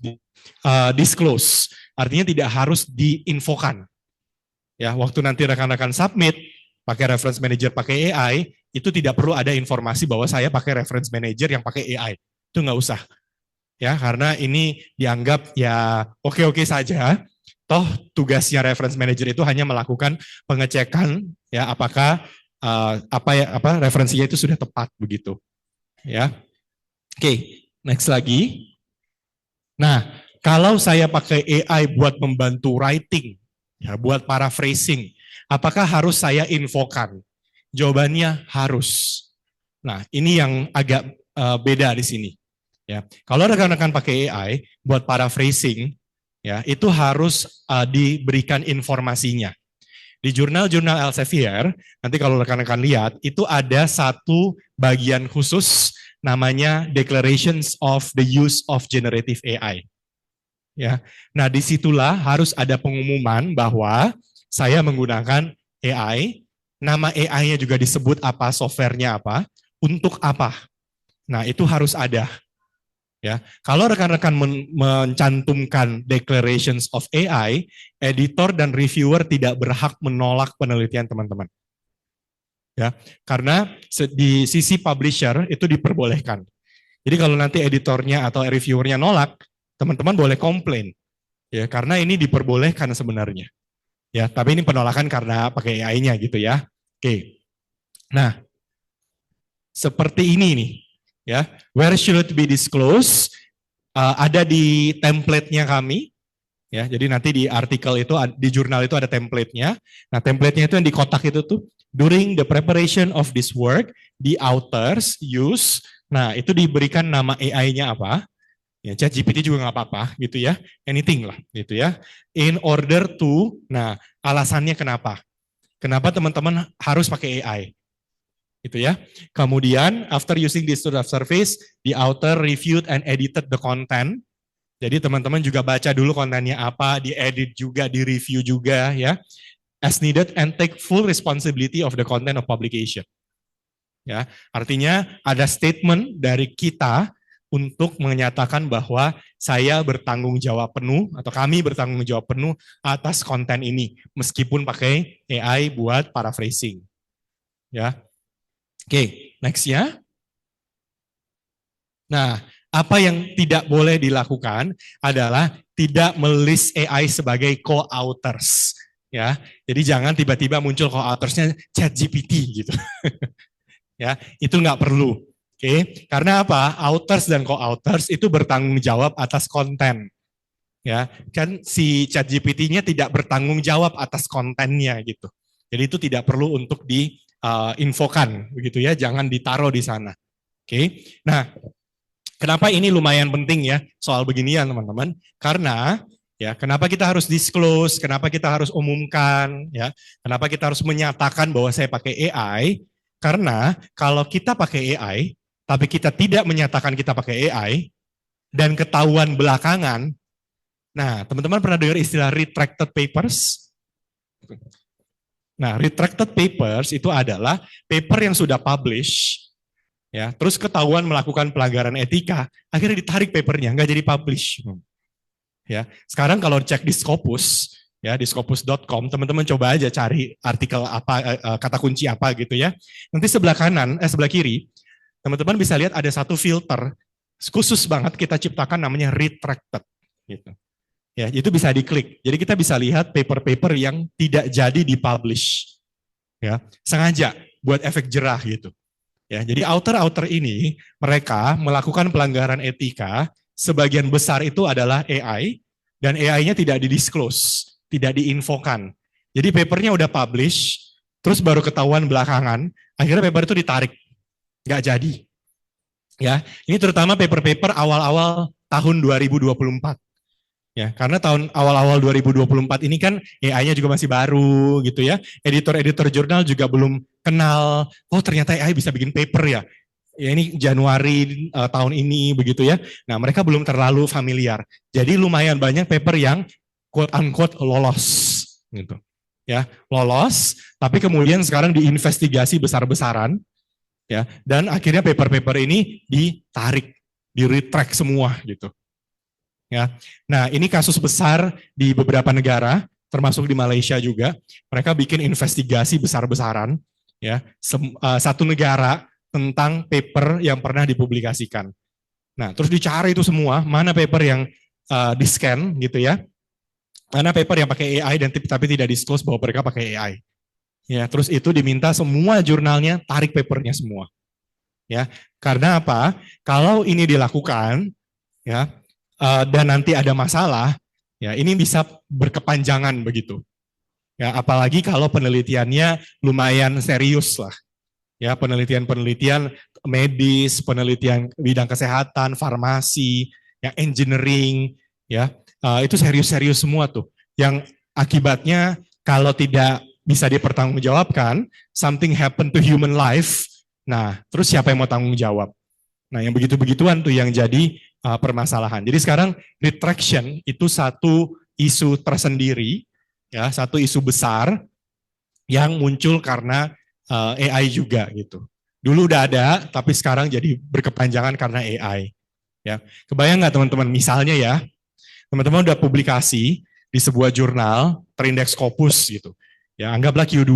disclose, artinya tidak harus diinfokan. Ya, waktu nanti rekan-rekan submit, pakai reference manager, pakai AI, itu tidak perlu ada informasi bahwa saya pakai reference manager yang pakai AI. Itu nggak usah. Ya, karena ini dianggap ya oke-oke saja. Toh tugasnya reference manager itu hanya melakukan pengecekan ya apakah referensinya itu sudah tepat begitu. Ya. Oke, next lagi. Nah, kalau saya pakai AI buat membantu writing, ya, buat paraphrasing, apakah harus saya infokan? Jawabannya harus. Nah, ini yang agak beda di sini. Ya, kalau rekan-rekan pakai AI buat paraphrasing, ya itu harus diberikan informasinya. Di jurnal-jurnal Elsevier, nanti kalau rekan-rekan lihat, itu ada satu bagian khusus namanya Declarations of the Use of Generative AI. Ya, nah disitulah harus ada pengumuman bahwa saya menggunakan AI, nama AI-nya juga disebut apa, software-nya apa, untuk apa. Nah itu harus ada. Ya, kalau rekan-rekan mencantumkan Declarations of AI, editor dan reviewer tidak berhak menolak penelitian teman-teman. Ya, karena di sisi publisher itu diperbolehkan. Jadi kalau nanti editornya atau reviewernya nolak, teman-teman boleh komplain. Ya, karena ini diperbolehkan sebenarnya. Ya, tapi ini penolakan karena pakai AI-nya gitu ya. Oke. Nah, seperti ini nih. Ya, where should it be disclosed? Ada di template-nya kami. Ya, jadi nanti di artikel itu, di jurnal itu ada template-nya. Nah, template-nya itu yang di kotak itu tuh, during the preparation of this work, the authors use, nah itu diberikan nama AI-nya apa, ya ChatGPT juga nggak apa-apa gitu ya, anything lah gitu ya, in order to, nah alasannya kenapa teman-teman harus pakai AI, gitu ya. Kemudian after using this sort of service, the author reviewed and edited the content. Jadi teman-teman juga baca dulu kontennya apa, diedit juga, direview juga ya. As needed and take full responsibility of the content of publication. Ya, artinya ada statement dari kita untuk menyatakan bahwa saya bertanggung jawab penuh atau kami bertanggung jawab penuh atas konten ini meskipun pakai AI buat paraphrasing. Ya. Oke, next ya. Nah, apa yang tidak boleh dilakukan adalah tidak melist AI sebagai co-authors. Ya, jadi jangan tiba-tiba muncul co-authorsnya ChatGPT gitu. Ya, itu nggak perlu. Oke, karena apa? Authors dan co-authors itu bertanggung jawab atas konten. Ya, kan si ChatGPT-nya tidak bertanggung jawab atas kontennya gitu. Jadi itu tidak perlu untuk diinfokan begitu ya, jangan ditaruh di sana. Oke. Nah, kenapa ini lumayan penting ya soal beginian teman-teman? Karena ya, kenapa kita harus disclose, kenapa kita harus umumkan, ya, kenapa kita harus menyatakan bahwa saya pakai AI, karena kalau kita pakai AI, tapi kita tidak menyatakan kita pakai AI, dan ketahuan belakangan, nah teman-teman pernah dengar istilah retracted papers? Nah, retracted papers itu adalah paper yang sudah publish, ya, terus ketahuan melakukan pelanggaran etika, akhirnya ditarik papernya, nggak jadi publish. Ya, sekarang kalau cek di Scopus, ya di scopus.com, teman-teman coba aja cari artikel apa, kata kunci apa gitu ya. Nanti sebelah kanan, sebelah kiri, teman-teman bisa lihat ada satu filter khusus banget kita ciptakan namanya retracted. Gitu. Ya, itu bisa diklik. Jadi kita bisa lihat paper-paper yang tidak jadi dipublish. Ya, sengaja buat efek jerah gitu. Ya, jadi author-author ini mereka melakukan pelanggaran etika. Sebagian besar itu adalah AI, dan AI-nya tidak didisclose, tidak diinfokan. Jadi papernya udah publish, terus baru ketahuan belakangan, akhirnya paper itu ditarik, nggak jadi. Ya, ini terutama paper-paper awal-awal tahun 2024. Ya, karena tahun awal-awal 2024 ini kan AI-nya juga masih baru gitu ya. Editor-editor jurnal juga belum kenal, oh ternyata AI bisa bikin paper ya. Ya ini Januari tahun ini begitu ya. Nah, mereka belum terlalu familiar. Jadi lumayan banyak paper yang quote unquote lolos gitu. Ya, lolos, tapi kemudian sekarang diinvestigasi besar-besaran Ya, dan akhirnya paper-paper ini ditarik, di-retract semua gitu. Ya. Nah, ini kasus besar di beberapa negara, termasuk di Malaysia juga. Mereka bikin investigasi besar-besaran, ya, satu negara tentang paper yang pernah dipublikasikan. Nah, terus dicari itu semua, mana paper yang di-scan gitu ya, mana paper yang pakai AI dan tapi tidak disclose bahwa mereka pakai AI. Ya, terus itu diminta semua jurnalnya tarik papernya semua. Ya, karena apa? Kalau ini dilakukan, ya, dan nanti ada masalah, ya ini bisa berkepanjangan begitu. Ya, apalagi kalau penelitiannya lumayan serius lah. Ya, penelitian-penelitian medis, penelitian bidang kesehatan, farmasi, ya engineering, ya itu serius-serius semua tuh. Yang akibatnya kalau tidak bisa dipertanggungjawabkan, something happen to human life. Nah, terus siapa yang mau tanggung jawab? Nah, yang begitu-begituan tuh yang jadi permasalahan. Jadi sekarang retraction itu satu isu tersendiri, ya, satu isu besar yang muncul karena AI juga gitu. Dulu udah ada, tapi sekarang jadi berkepanjangan karena AI. Ya, kebayang nggak teman-teman? Misalnya ya, teman-teman udah publikasi di sebuah jurnal terindeks Scopus gitu. Ya, anggaplah Q2.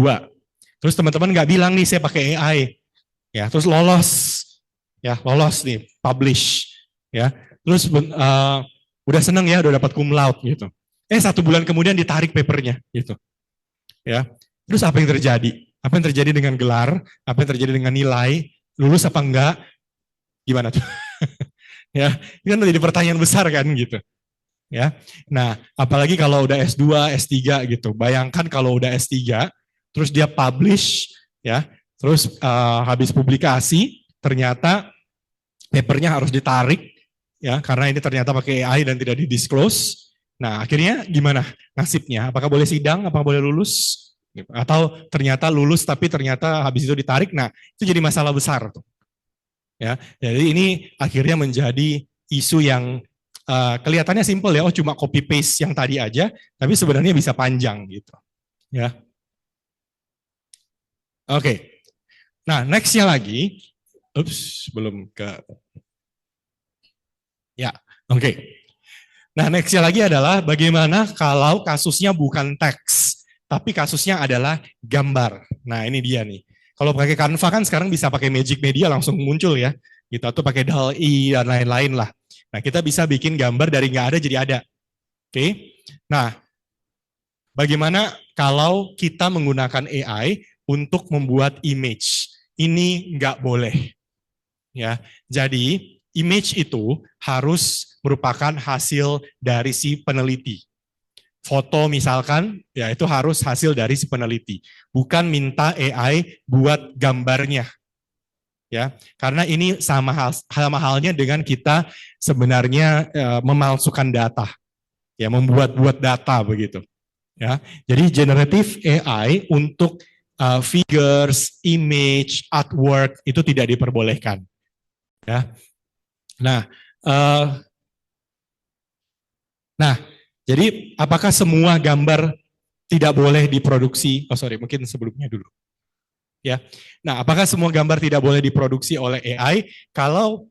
Terus teman-teman nggak bilang nih saya pakai AI. Ya, terus lolos. Ya, lolos nih, publish. Ya, terus udah seneng ya, udah dapat cum laude gitu. 1 bulan kemudian ditarik papernya gitu. Ya, terus apa yang terjadi? Apa yang terjadi dengan gelar? Apa yang terjadi dengan nilai? Lulus apa enggak? Gimana tuh? Ya, ini kan jadi pertanyaan besar kan gitu. Ya, nah apalagi kalau udah S2, S3 gitu. Bayangkan kalau udah S3, terus dia publish, ya, terus habis publikasi, ternyata papernya harus ditarik, ya, karena ini ternyata pakai AI dan tidak didisclose. Nah, akhirnya gimana nasibnya? Apakah boleh sidang? Apakah boleh lulus? Atau ternyata lulus tapi ternyata habis itu ditarik? Nah, itu jadi masalah besar tuh. Ya, jadi ini akhirnya menjadi isu yang kelihatannya simpel ya, oh cuma copy paste yang tadi aja, tapi sebenarnya bisa panjang gitu. Ya. Oke. Nah, nextnya lagi, belum ke. Ya, oke. Nah, nextnya lagi adalah bagaimana kalau kasusnya bukan teks, tapi kasusnya adalah gambar. Nah, ini dia nih. Kalau pakai Canva kan sekarang bisa pakai Magic Media langsung muncul ya, gitu, atau pakai DALL-E dan lain-lain lah. Nah, kita bisa bikin gambar dari nggak ada jadi ada. Oke. Nah, bagaimana kalau kita menggunakan AI untuk membuat image? Ini nggak boleh. Ya, jadi image itu harus merupakan hasil dari si peneliti. Foto misalkan, ya itu harus hasil dari si peneliti. Bukan minta AI buat gambarnya. Ya, karena ini sama halnya dengan kita sebenarnya memalsukan data, ya, membuat data begitu. Ya, jadi generative AI untuk figures, image, artwork itu tidak diperbolehkan. Ya, nah, jadi apakah semua gambar tidak boleh diproduksi? Mungkin sebelumnya dulu. Ya, nah apakah semua gambar tidak boleh diproduksi oleh AI? Kalau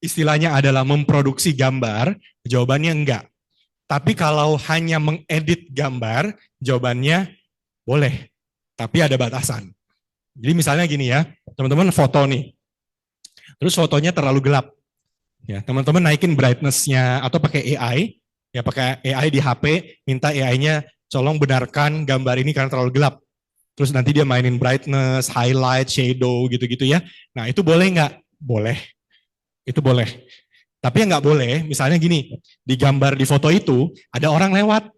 istilahnya adalah memproduksi gambar, jawabannya enggak. Tapi kalau hanya mengedit gambar, jawabannya boleh. Tapi ada batasan. Jadi misalnya gini ya, teman-teman foto nih, terus fotonya terlalu gelap. Ya, teman-teman naikin brightness-nya atau pakai AI, ya pakai AI di HP, minta AI-nya tolong benarkan gambar ini karena terlalu gelap. Terus nanti dia mainin brightness, highlight, shadow, gitu-gitu ya. Nah itu boleh nggak? Boleh. Itu boleh. Tapi yang nggak boleh, misalnya gini, di gambar di foto itu ada orang lewat.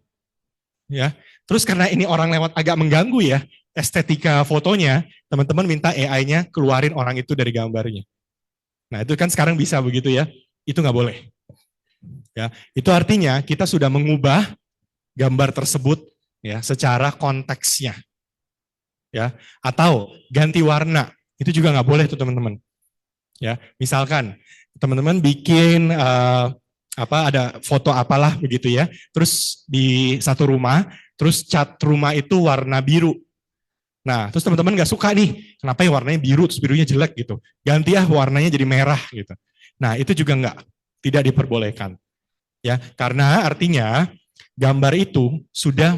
Ya. Terus karena ini orang lewat agak mengganggu ya, estetika fotonya, teman-teman minta AI-nya keluarin orang itu dari gambarnya. Nah itu kan sekarang bisa begitu ya, itu nggak boleh. Ya, itu artinya kita sudah mengubah gambar tersebut ya secara konteksnya. Ya, atau ganti warna, itu juga nggak boleh tuh teman-teman. Ya, misalkan teman-teman bikin ada foto apalah begitu ya, terus di satu rumah, terus cat rumah itu warna biru. Nah, terus teman-teman nggak suka nih, kenapa ya warnanya biru, terus birunya jelek gitu. Ganti warnanya jadi merah gitu. Nah, itu juga tidak diperbolehkan. Ya, karena artinya gambar itu sudah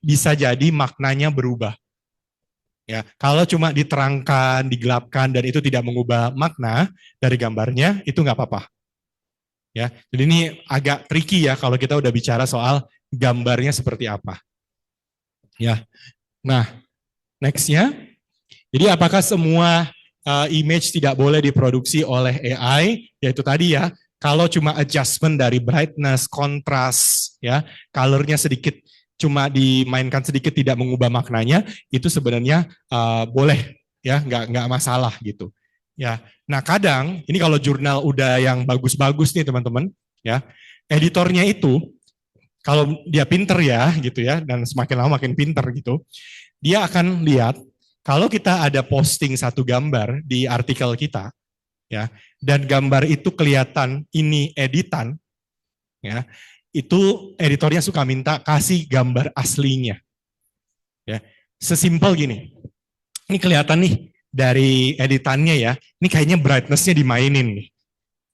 bisa jadi maknanya berubah. Ya, kalau cuma diterangkan, digelapkan dan itu tidak mengubah makna dari gambarnya, itu nggak apa-apa. Ya, jadi ini agak tricky ya kalau kita udah bicara soal gambarnya seperti apa. Ya, nah nextnya, jadi apakah semua image tidak boleh diproduksi oleh AI? Yaitu tadi ya, kalau cuma adjustment dari brightness, kontras, ya, colornya sedikit, cuma dimainkan sedikit tidak mengubah maknanya, itu sebenarnya boleh, ya, nggak masalah gitu. Ya, nah kadang ini kalau jurnal udah yang bagus-bagus nih teman-teman, ya, editornya itu kalau dia pinter ya, gitu ya, dan semakin lama makin pinter gitu, dia akan lihat kalau kita ada posting satu gambar di artikel kita, ya, dan gambar itu kelihatan ini editan, ya, itu editornya suka minta kasih gambar aslinya, ya, sesimpel gini, ini kelihatan nih dari editannya ya, ini kayaknya brightness-nya dimainin nih,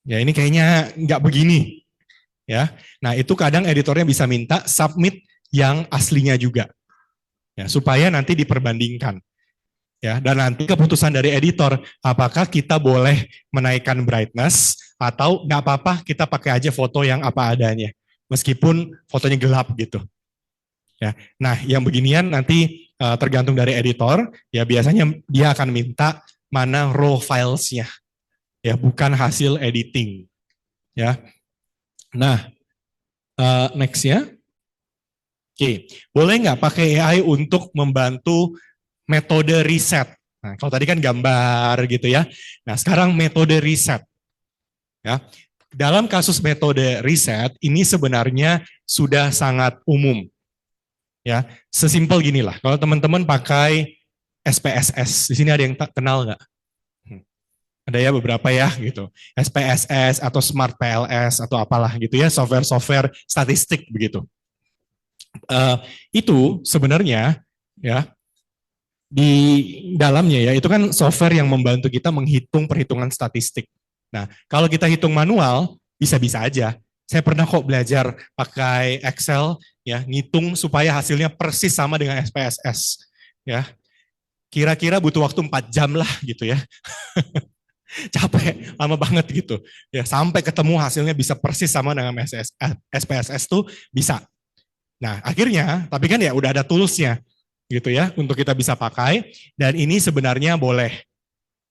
ya, ini kayaknya nggak begini, ya, nah itu kadang editornya bisa minta submit yang aslinya juga. Ya, supaya nanti diperbandingkan. Ya, dan nanti keputusan dari editor, apakah kita boleh menaikkan brightness atau nggak apa-apa kita pakai aja foto yang apa adanya, meskipun fotonya gelap gitu. Ya, nah yang beginian nanti tergantung dari editor, ya biasanya dia akan minta mana raw files-nya, ya bukan hasil editing. Ya, nah next ya. Oke, boleh nggak pakai AI untuk membantu metode riset? Nah, kalau tadi kan gambar gitu ya. Nah, sekarang metode riset. Ya, dalam kasus metode riset ini sebenarnya sudah sangat umum. Ya, sesimpel gini lah. Kalau teman-teman pakai SPSS, di sini ada yang kenal nggak? Ada ya beberapa ya gitu. SPSS atau Smart PLS atau apalah gitu ya, software-software statistik begitu. Itu sebenarnya ya di dalamnya ya itu kan software yang membantu kita menghitung perhitungan statistik. Nah kalau kita hitung manual bisa-bisa aja. Saya pernah kok belajar pakai Excel ya ngitung supaya hasilnya persis sama dengan SPSS ya. Kira-kira butuh waktu 4 jam lah gitu ya. Capek, lama banget gitu. Ya sampai ketemu hasilnya bisa persis sama dengan SPSS tuh bisa. Nah, akhirnya, tapi kan ya udah ada tools-nya gitu ya, untuk kita bisa pakai, dan ini sebenarnya boleh.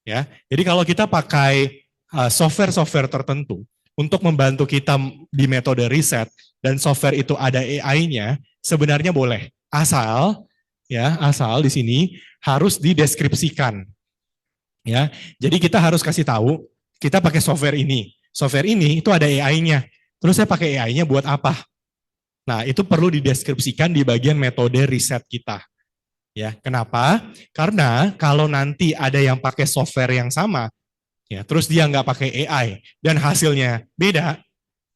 Ya, jadi kalau kita pakai software-software tertentu untuk membantu kita di metode riset, dan software itu ada AI-nya, sebenarnya boleh. Asal di sini harus dideskripsikan. Ya, jadi kita harus kasih tahu, kita pakai software ini. Software ini itu ada AI-nya. Terus saya pakai AI-nya buat apa? Nah, itu perlu dideskripsikan di bagian metode riset kita. Ya, kenapa? Karena kalau nanti ada yang pakai software yang sama, ya, terus dia nggak pakai AI dan hasilnya beda,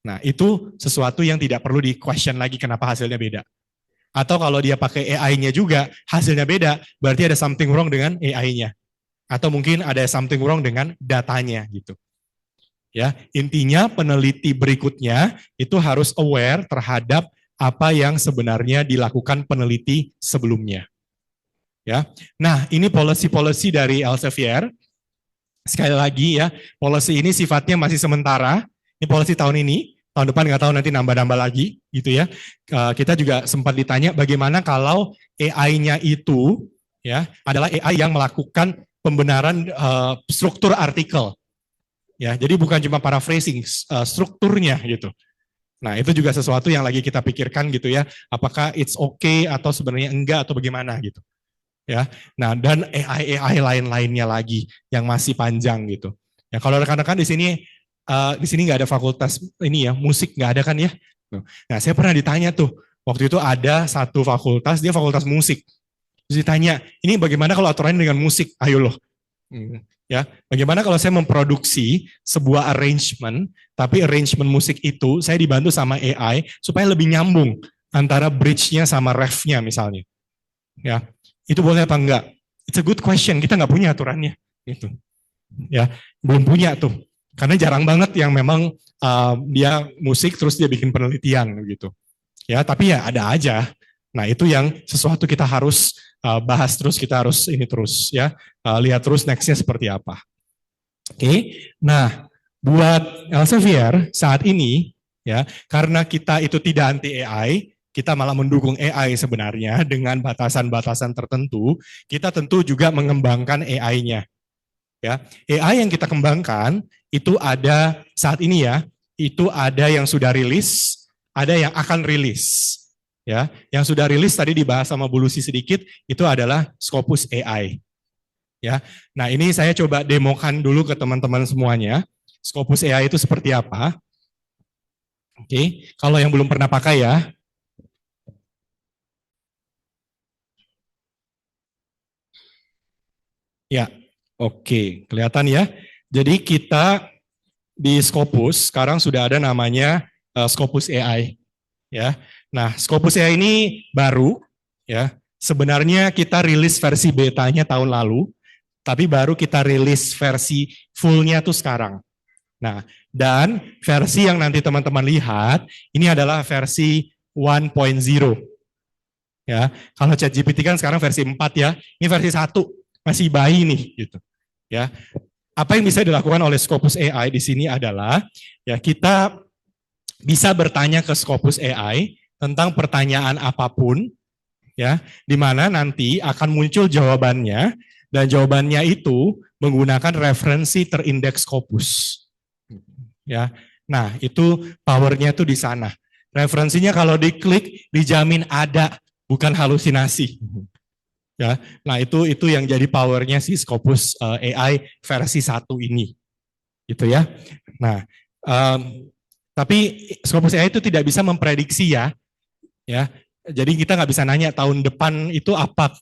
nah itu sesuatu yang tidak perlu di-question lagi kenapa hasilnya beda. Atau kalau dia pakai AI-nya juga, hasilnya beda, berarti ada something wrong dengan AI-nya. Atau mungkin ada something wrong dengan datanya gitu. Ya, intinya peneliti berikutnya itu harus aware terhadap apa yang sebenarnya dilakukan peneliti sebelumnya. Ya. Nah, ini policy-policy dari Elsevier. Sekali lagi ya, policy ini sifatnya masih sementara. Ini policy tahun ini, tahun depan nggak tahu nanti nambah-nambah lagi gitu ya. Kita juga sempat ditanya bagaimana kalau AI-nya itu ya adalah AI yang melakukan pembenaran struktur artikel. Ya, jadi bukan cuma paraphrasing, strukturnya gitu. Nah, itu juga sesuatu yang lagi kita pikirkan gitu ya. Apakah it's okay atau sebenarnya enggak atau bagaimana gitu. Ya. Nah, dan AI lain-lainnya lagi yang masih panjang gitu. Ya, kalau rekan-rekan di sini nggak ada fakultas ini ya, musik nggak ada kan ya. Nah, saya pernah ditanya tuh, waktu itu ada satu fakultas, dia fakultas musik. Terus ditanya, ini bagaimana kalau aturannya dengan musik? Ayo loh. Ya, bagaimana kalau saya memproduksi sebuah arrangement, tapi arrangement musik itu saya dibantu sama AI supaya lebih nyambung antara bridge-nya sama ref-nya misalnya. Ya, itu boleh apa enggak? It's a good question, kita nggak punya aturannya. Gitu. Ya, belum punya tuh. Karena jarang banget yang memang dia musik terus dia bikin penelitian gitu. Ya, tapi ya ada aja. Nah, itu yang sesuatu kita harus bahas terus, kita harus ini terus ya, lihat terus nextnya seperti apa. Oke. Nah, buat Elsevier saat ini ya, karena kita itu tidak anti AI, kita malah mendukung AI sebenarnya dengan batasan-batasan tertentu, kita tentu juga mengembangkan AI-nya. Ya, AI yang kita kembangkan itu ada saat ini ya, itu ada yang sudah rilis, ada yang akan rilis. Ya, yang sudah rilis tadi dibahas sama Bu Lucy sedikit, itu adalah Scopus AI. Ya, nah ini saya coba demokan dulu ke teman-teman semuanya. Scopus AI itu seperti apa? Oke, kalau yang belum pernah pakai ya. Ya, oke, kelihatan ya. Jadi kita di Scopus sekarang sudah ada namanya Scopus AI. Ya, nah Scopus AI ini baru. Ya, sebenarnya kita rilis versi betanya tahun lalu, tapi baru kita rilis versi fullnya tuh sekarang. Nah, dan versi yang nanti teman-teman lihat ini adalah versi 1.0. Ya, kalau ChatGPT kan sekarang versi 4 ya, ini versi 1 masih bayi nih gitu. Ya, apa yang bisa dilakukan oleh Scopus AI di sini adalah ya kita bisa bertanya ke Scopus AI tentang pertanyaan apapun ya, di mana nanti akan muncul jawabannya dan jawabannya itu menggunakan referensi terindeks Scopus. Ya. Nah, itu powernya tuh di sana. Referensinya kalau diklik dijamin ada, bukan halusinasi. Ya. Nah, itu yang jadi powernya si Scopus AI versi 1 ini. Gitu ya. Nah, tapi Scopus AI itu tidak bisa memprediksi ya. Ya. Jadi kita nggak bisa nanya tahun depan itu apa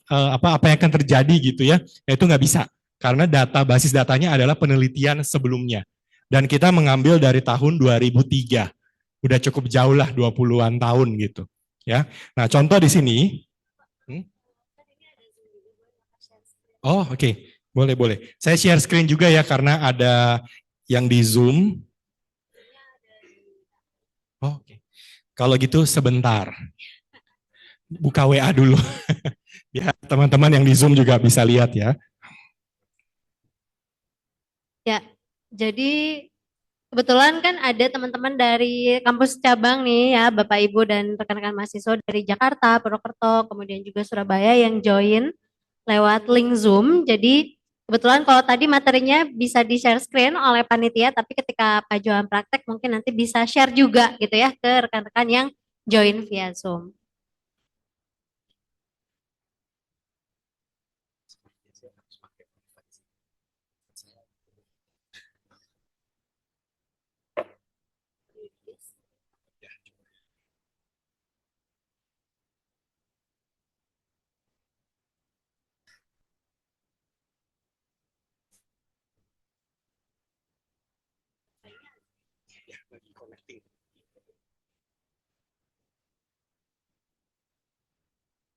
yang akan terjadi gitu ya. Itu nggak bisa karena basis datanya adalah penelitian sebelumnya. Dan kita mengambil dari tahun 2003. Udah cukup jauh lah 20-an tahun gitu. Ya. Nah, contoh di sini. Oh, oke. Boleh, boleh. Saya share screen juga ya karena ada yang di Zoom. Oh, oke. Kalau gitu sebentar. Buka WA dulu. Ya, teman-teman yang di Zoom juga bisa lihat ya. Ya, jadi kebetulan kan ada teman-teman dari kampus cabang nih ya, Bapak Ibu dan rekan-rekan mahasiswa dari Jakarta, Purwokerto, kemudian juga Surabaya yang join lewat link Zoom. Jadi kebetulan kalau tadi materinya bisa di-share screen oleh panitia, tapi ketika Pak Johan praktek mungkin nanti bisa share juga gitu ya ke rekan-rekan yang join via Zoom.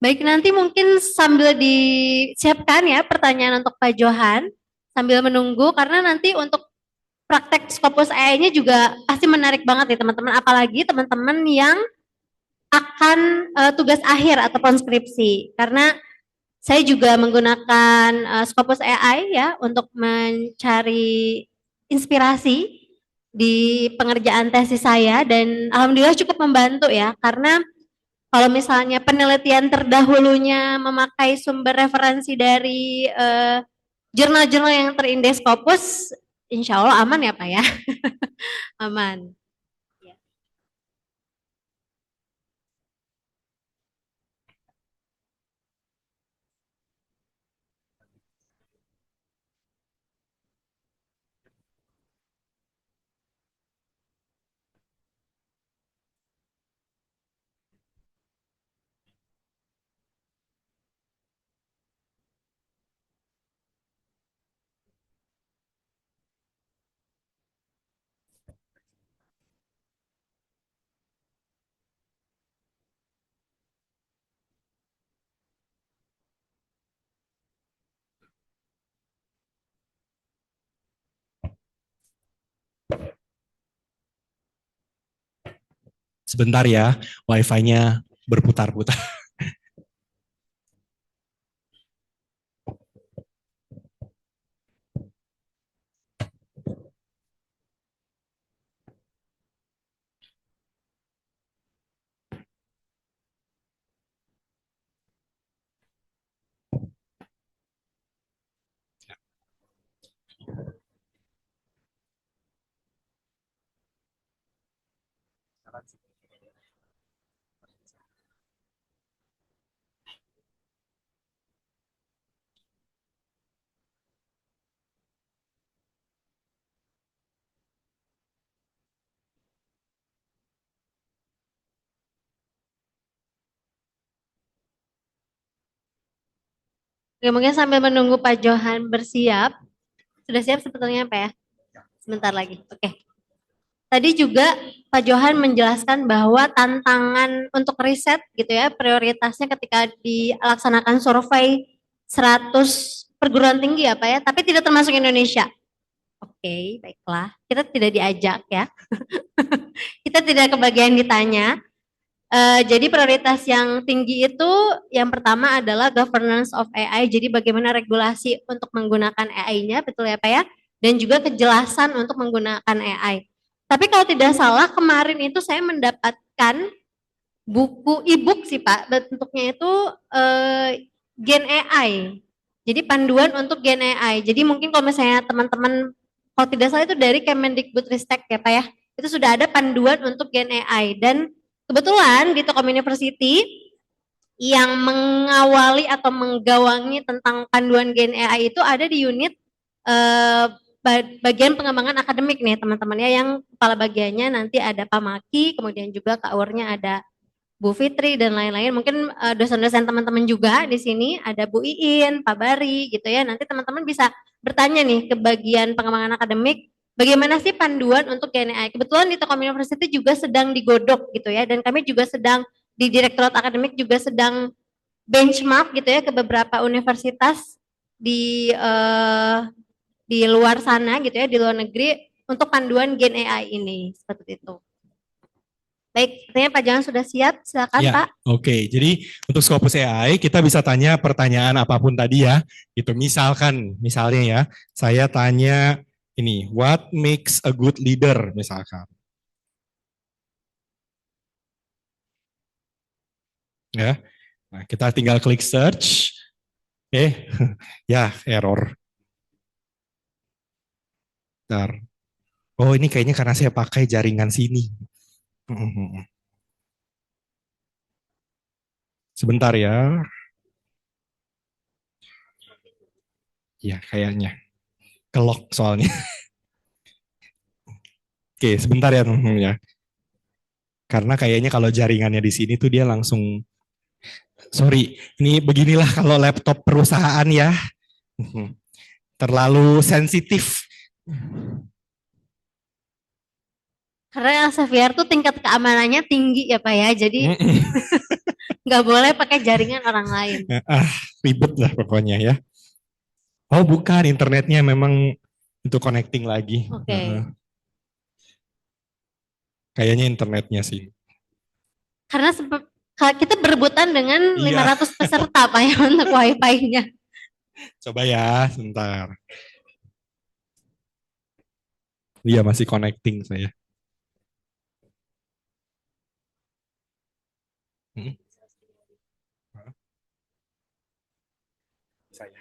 Baik, nanti mungkin sambil disiapkan ya pertanyaan untuk Pak Johan, sambil menunggu, karena nanti untuk praktek Scopus AI-nya juga pasti menarik banget ya teman-teman, apalagi teman-teman yang akan tugas akhir ataupun skripsi, karena saya juga menggunakan Scopus AI ya untuk mencari inspirasi di pengerjaan tesis saya dan alhamdulillah cukup membantu ya, karena kalau misalnya penelitian terdahulunya memakai sumber referensi dari jurnal-jurnal yang terindeks Scopus, insya Allah aman ya Pak ya, aman. Sebentar ya, wifi-nya berputar-putar. Oke, mungkin sambil menunggu Pak Johan bersiap. Sudah siap sebetulnya Pak ya? Sebentar lagi. Oke. Tadi juga Pak Johan menjelaskan bahwa tantangan untuk riset gitu ya, prioritasnya ketika dilaksanakan survei 100 perguruan tinggi ya Pak ya, tapi tidak termasuk Indonesia. Oke, baiklah. Kita tidak diajak ya. Kita tidak kebagian ditanya. Jadi prioritas yang tinggi itu yang pertama adalah governance of AI. Jadi bagaimana regulasi untuk menggunakan AI-nya, betul ya Pak ya? Dan juga kejelasan untuk menggunakan AI. Tapi kalau tidak salah kemarin itu saya mendapatkan buku e-book sih Pak. Bentuknya itu Gen AI. Jadi panduan untuk Gen AI. Jadi mungkin kalau misalnya teman-teman kalau tidak salah itu dari Kemendikbudristek ya Pak ya. Itu sudah ada panduan untuk Gen AI dan kebetulan di Telkom University yang mengawali atau menggawangi tentang panduan Gen AI itu ada di unit bagian pengembangan akademik nih teman-teman ya, yang kepala bagiannya nanti ada Pak Maki, kemudian juga Kak Urnya ada Bu Fitri dan lain-lain. Mungkin dosen-dosen teman-teman juga di sini ada Bu Iin, Pak Bari gitu ya. Nanti teman-teman bisa bertanya nih ke bagian pengembangan akademik, bagaimana sih panduan untuk Gen AI? Kebetulan di Telkom University juga sedang digodok gitu ya, dan kami juga sedang di Direktorat Akademik juga sedang benchmark gitu ya ke beberapa universitas di luar sana gitu ya, di luar negeri untuk panduan Gen AI ini seperti itu. Baik, sepertinya Pak Johan sudah siap, silakan Ya, Pak. oke. Jadi untuk Scopus AI kita bisa tanya pertanyaan apapun tadi ya. Itu misalnya ya, saya tanya ini, what makes a good leader misalkan. Ya, nah, kita tinggal klik search. Ya error. Bentar. Oh ini kayaknya karena saya pakai jaringan sini. Sebentar ya. Ya kayaknya. Kelok soalnya. Oke sebentar ya teman-teman ya. Karena kayaknya kalau jaringannya di sini tuh dia langsung, sorry, ini beginilah kalau laptop perusahaan ya. Terlalu sensitif. Karena Elsevier tuh tingkat keamanannya tinggi ya Pak ya, jadi nggak boleh pakai jaringan orang lain. Ribet lah pokoknya ya. Oh bukan, internetnya memang untuk connecting lagi. Oke. Kayaknya internetnya sih. Karena kita berebutan dengan Iya. 500 peserta Pak ya untuk wifi-nya. Coba ya, sebentar. Iya masih connecting saya. Saya.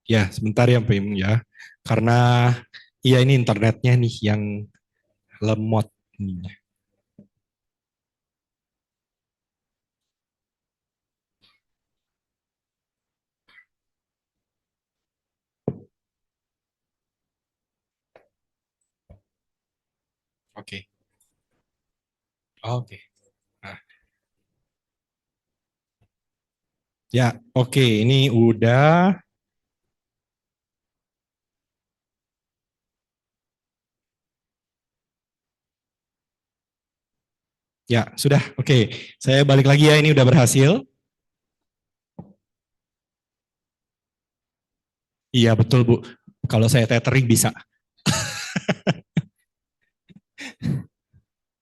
Ya, sebentar ya Pak Im ya. Karena iya ini internetnya nih yang lemot. Oke. Oke. Nah, ya, oke. Ini udah. Ya, sudah. Oke. Saya balik lagi ya. Ini udah berhasil. Iya betul Bu, kalau saya tethering bisa.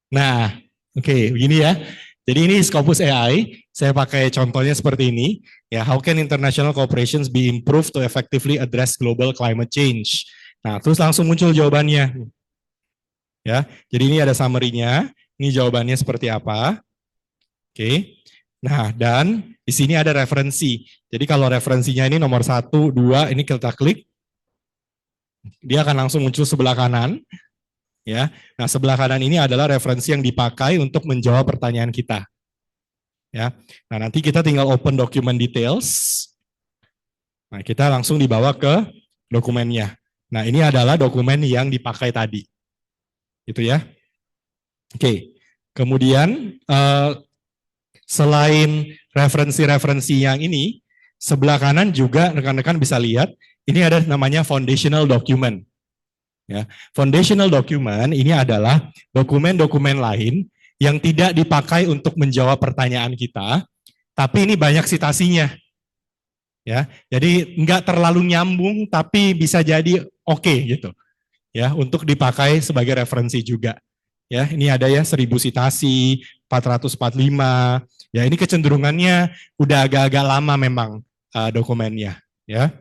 Nah, oke, begini ya. Jadi ini Scopus AI, saya pakai contohnya seperti ini. Ya, how can international cooperations be improved to effectively address global climate change? Nah, terus langsung muncul jawabannya. Ya, jadi ini ada summary-nya. Ini jawabannya seperti apa? Oke. Nah, dan di sini ada referensi. Jadi kalau referensinya ini nomor 1, 2, ini kita klik, dia akan langsung muncul sebelah kanan. Ya, nah sebelah kanan ini adalah referensi yang dipakai untuk menjawab pertanyaan kita. Ya, nah nanti kita tinggal open document details. Nah kita langsung dibawa ke dokumennya. Nah ini adalah dokumen yang dipakai tadi. Itu ya. Oke, kemudian selain referensi-referensi yang ini, sebelah kanan juga rekan-rekan bisa lihat, ini ada namanya foundational document. Ya, foundational document ini adalah dokumen-dokumen lain yang tidak dipakai untuk menjawab pertanyaan kita, tapi ini banyak citasinya. Ya, jadi nggak terlalu nyambung, tapi bisa jadi oke gitu. Ya, untuk dipakai sebagai referensi juga. Ya, ini ada ya 1000 citasi, 445. Ya, ini kecenderungannya udah agak-agak lama memang dokumennya. Ya,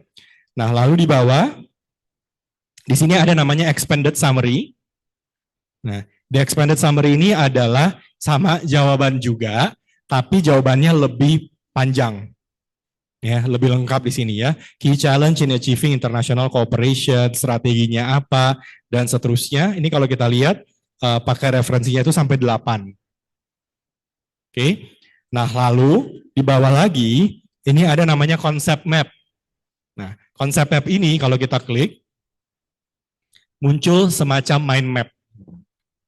nah lalu di bawah di sini ada namanya expanded summary. Nah, di expanded summary ini adalah sama jawaban juga, tapi jawabannya lebih panjang. Ya, lebih lengkap di sini ya. Key challenge in achieving international cooperation, strateginya apa, dan seterusnya. Ini kalau kita lihat, pakai referensinya itu sampai 8. Oke. Nah, lalu di bawah lagi, ini ada namanya concept map. Nah, concept map ini kalau kita klik, muncul semacam mind map.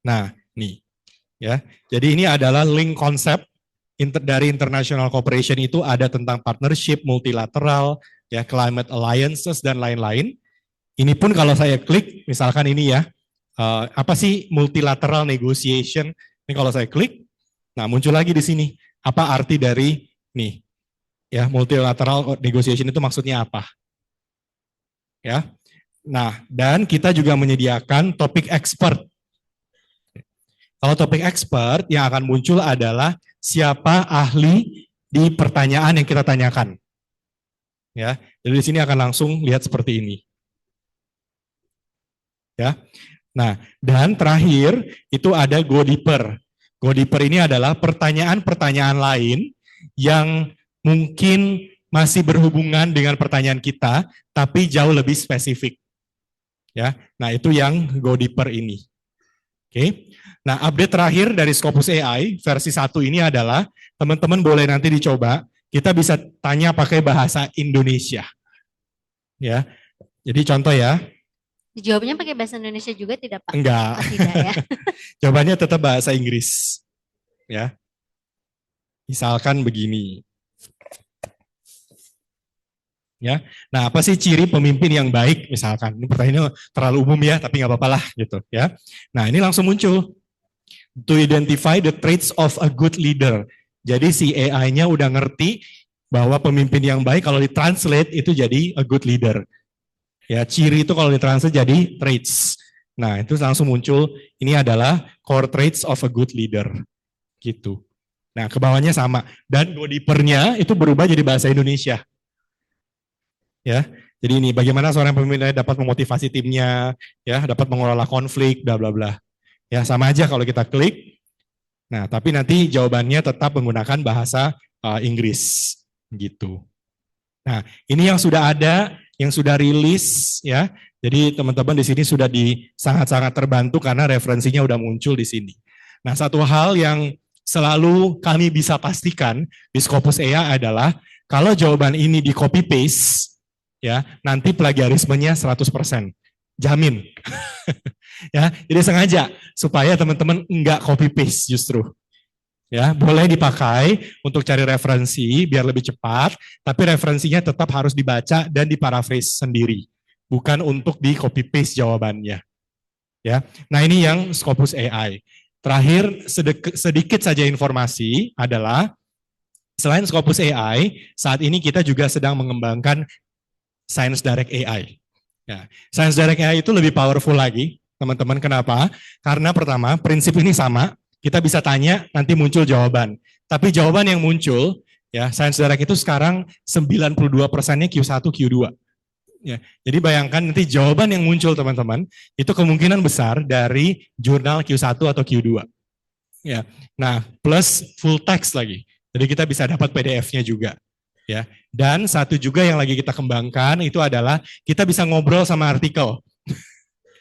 Nah, nih ya. Jadi ini adalah link konsep dari international cooperation itu ada tentang partnership, multilateral, ya climate alliances dan lain-lain. Ini pun kalau saya klik, misalkan ini ya, apa sih multilateral negotiation? Ini kalau saya klik, nah muncul lagi di sini. Apa arti dari nih? Ya, multilateral negotiation itu maksudnya apa? Ya. Nah, dan kita juga menyediakan topik expert. Kalau topik expert yang akan muncul adalah siapa ahli di pertanyaan yang kita tanyakan. Ya, jadi di sini akan langsung lihat seperti ini. Ya. Nah, dan terakhir itu ada go deeper. Go deeper ini adalah pertanyaan-pertanyaan lain yang mungkin masih berhubungan dengan pertanyaan kita, tapi jauh lebih spesifik. Ya, nah itu yang go deeper ini. Oke. Nah, update terakhir dari Scopus AI versi 1 ini adalah teman-teman boleh nanti dicoba, kita bisa tanya pakai bahasa Indonesia. Ya. Jadi contoh ya. Dijawabnya pakai bahasa Indonesia juga tidak, Pak? Enggak. Oh, tidak ya. Jawabannya tetap bahasa Inggris. Ya. Misalkan begini. Ya, nah apa sih ciri pemimpin yang baik misalkan? Ini pertanyaannya terlalu umum ya, tapi nggak apa-apa lah gitu ya. Nah ini langsung muncul to identify the traits of a good leader. Jadi si AI-nya udah ngerti bahwa pemimpin yang baik kalau ditranslate itu jadi a good leader. Ya ciri itu kalau ditranslate jadi traits. Nah itu langsung muncul ini adalah core traits of a good leader gitu. Nah ke bawahnya sama dan go deeper-nya itu berubah jadi bahasa Indonesia. Ya, jadi ini bagaimana seorang pemimpin dapat memotivasi timnya, ya, dapat mengelola konflik, bla bla bla. Ya, sama aja kalau kita klik. Nah, tapi nanti jawabannya tetap menggunakan bahasa Inggris, gitu. Nah, ini yang sudah ada, yang sudah rilis, ya. Jadi teman-teman di sini sudah sangat-sangat terbantu karena referensinya udah muncul di sini. Nah, satu hal yang selalu kami bisa pastikan di Scopus AI adalah kalau jawaban ini di copy paste, ya nanti plagiarismenya 100%, jamin. Ya, jadi sengaja supaya teman-teman enggak copy paste justru. Ya, boleh dipakai untuk cari referensi biar lebih cepat, tapi referensinya tetap harus dibaca dan diparaphrase sendiri, bukan untuk di copy paste jawabannya. Ya, nah ini yang Scopus AI. Terakhir sedikit saja informasi adalah selain Scopus AI, saat ini kita juga sedang mengembangkan Science Direct AI. Ya, Science Direct AI itu lebih powerful lagi, teman-teman. Kenapa? Karena pertama, prinsip ini sama, kita bisa tanya, nanti muncul jawaban. Tapi jawaban yang muncul, ya, Science Direct itu sekarang 92%-nya Q1, Q2. Ya, jadi bayangkan nanti jawaban yang muncul, teman-teman, itu kemungkinan besar dari jurnal Q1 atau Q2. Ya, nah plus full text lagi. Jadi kita bisa dapat PDF-nya juga. Ya, dan satu juga yang lagi kita kembangkan itu adalah kita bisa ngobrol sama artikel.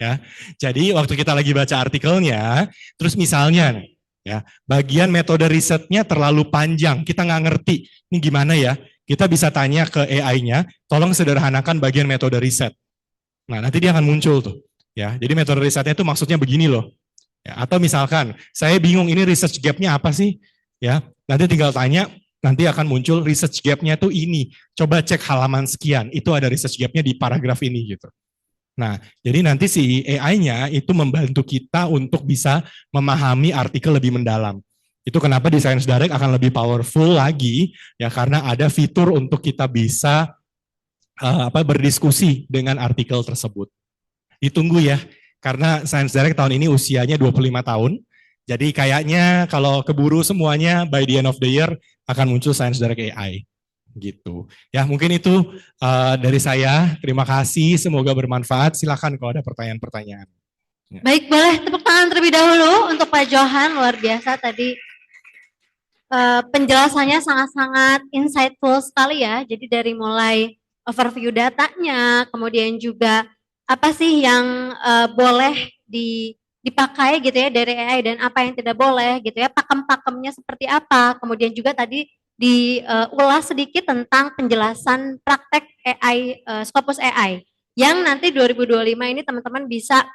Ya, jadi waktu kita lagi baca artikelnya, terus misalnya nih, ya, bagian metode risetnya terlalu panjang, kita nggak ngerti, ini gimana ya? Kita bisa tanya ke AI-nya, tolong sederhanakan bagian metode riset. Nah, nanti dia akan muncul tuh. Ya, jadi metode risetnya itu maksudnya begini loh. Ya, atau misalkan, saya bingung ini research gap-nya apa sih? Ya, nanti tinggal tanya. Nanti akan muncul research gap-nya tuh ini. Coba cek halaman sekian, itu ada research gap-nya di paragraf ini gitu. Nah, jadi nanti si AI-nya itu membantu kita untuk bisa memahami artikel lebih mendalam. Itu kenapa di Science Direct akan lebih powerful lagi, ya karena ada fitur untuk kita bisa berdiskusi dengan artikel tersebut. Ditunggu ya, karena Science Direct tahun ini usianya 25 tahun. Jadi kayaknya kalau keburu semuanya by the end of the year akan muncul Science Direct AI gitu. Ya mungkin itu dari saya. Terima kasih, semoga bermanfaat. Silakan kalau ada pertanyaan-pertanyaan. Ya. Baik, boleh tepuk tangan terlebih dahulu untuk Pak Johan, luar biasa tadi penjelasannya sangat-sangat insightful sekali ya. Jadi dari mulai overview datanya, kemudian juga apa sih yang boleh dipakai gitu ya dari AI dan apa yang tidak boleh gitu ya, pakem-pakemnya seperti apa, kemudian juga tadi diulas sedikit tentang penjelasan praktek AI, Scopus AI, yang nanti 2025 ini teman-teman bisa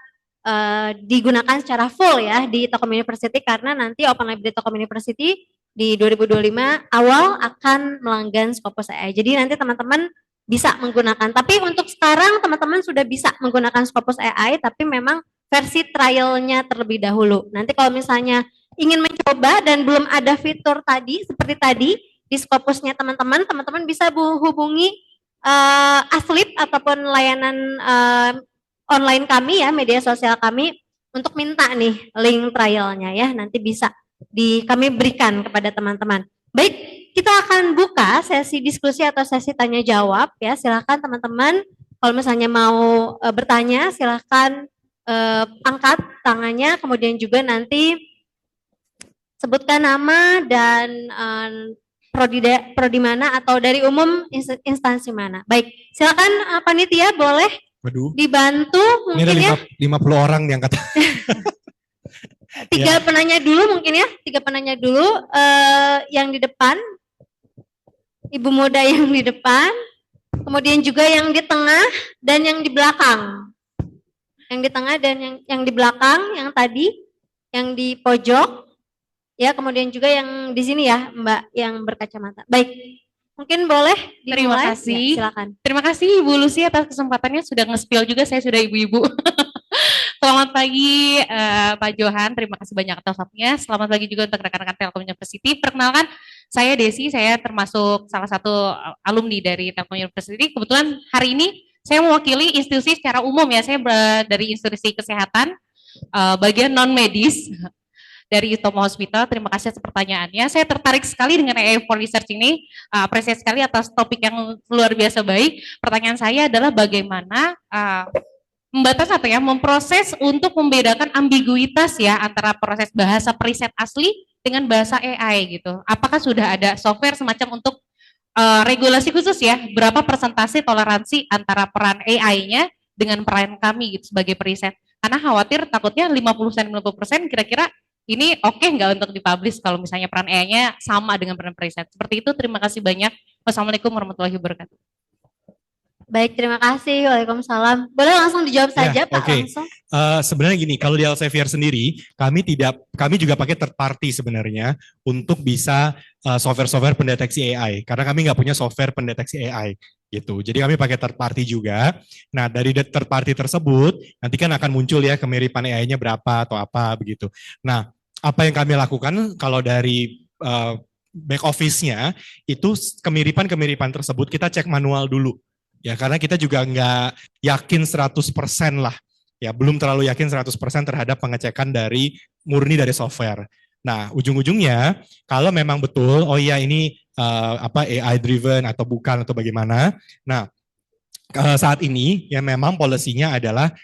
digunakan secara full ya di Telkom University, karena nanti Open Library Telkom University di 2025 awal akan melanggan Scopus AI. Jadi nanti teman-teman bisa menggunakan, tapi untuk sekarang teman-teman sudah bisa menggunakan Scopus AI, tapi memang versi trialnya terlebih dahulu. Nanti kalau misalnya ingin mencoba dan belum ada fitur tadi, seperti tadi, di Scopusnya teman-teman, teman-teman bisa hubungi Aslip ataupun layanan online kami ya, media sosial kami, untuk minta nih link trialnya ya, nanti bisa kami berikan kepada teman-teman. Baik, kita akan buka sesi diskusi atau sesi tanya jawab ya, silakan teman-teman kalau misalnya mau bertanya silakan angkat tangannya, kemudian juga nanti sebutkan nama dan prodi mana atau dari umum instansi mana. Baik, silakan panitia boleh dibantu mungkin ini ya. 50 orang yang kata. Tiga penanya dulu mungkin ya, tiga penanya dulu yang di depan, ibu muda yang di depan, kemudian juga yang di tengah dan yang di belakang. Yang di tengah dan yang di belakang, yang tadi, yang di pojok, ya kemudian juga yang di sini ya Mbak, yang berkacamata. Baik, mungkin boleh dimulai. Terima kasih. Ya, silakan. Terima kasih Ibu Lucy atas kesempatannya, sudah nge-spill juga, saya sudah ibu-ibu. Selamat pagi Pak Johan, terima kasih banyak atas waktunya. Selamat pagi juga untuk rekan-rekan Telkom University. Perkenalkan, saya Desi, saya termasuk salah satu alumni dari Telkom University. Kebetulan hari ini saya mewakili institusi secara umum ya, saya dari institusi kesehatan, bagian non-medis dari Utomo Hospital. Terima kasih atas pertanyaannya. Saya tertarik sekali dengan AI for Research ini, apresiasi sekali atas topik yang luar biasa baik. Pertanyaan saya adalah bagaimana membatas atau ya memproses untuk membedakan ambiguitas ya antara proses bahasa periset asli dengan bahasa AI gitu. Apakah sudah ada software semacam untuk regulasi khusus ya, berapa persentase toleransi antara peran AI-nya dengan peran kami gitu sebagai periset? Karena khawatir takutnya 50% kira-kira ini oke nggak untuk dipublish kalau misalnya peran AI-nya sama dengan peran periset. Seperti itu, terima kasih banyak. Wassalamualaikum warahmatullahi wabarakatuh. Baik, terima kasih. Waalaikumsalam. Boleh langsung dijawab saja Pak, okay. Langsung. Sebenarnya gini, kalau di Elsevier sendiri, kami juga pakai third party sebenarnya untuk bisa software-software pendeteksi AI, karena kami nggak punya software pendeteksi AI gitu. Jadi kami pakai third party juga. Nah dari third party tersebut, nanti kan akan muncul ya kemiripan AI-nya berapa atau apa begitu. Nah apa yang kami lakukan kalau dari back office-nya itu kemiripan-kemiripan tersebut kita cek manual dulu. Ya, karena kita juga nggak yakin 100% lah. Ya, belum terlalu yakin 100% terhadap pengecekan murni dari software. Nah, ujung-ujungnya kalau memang betul, oh iya ini AI driven atau bukan atau bagaimana. Nah, saat ini ya memang polisinya adalah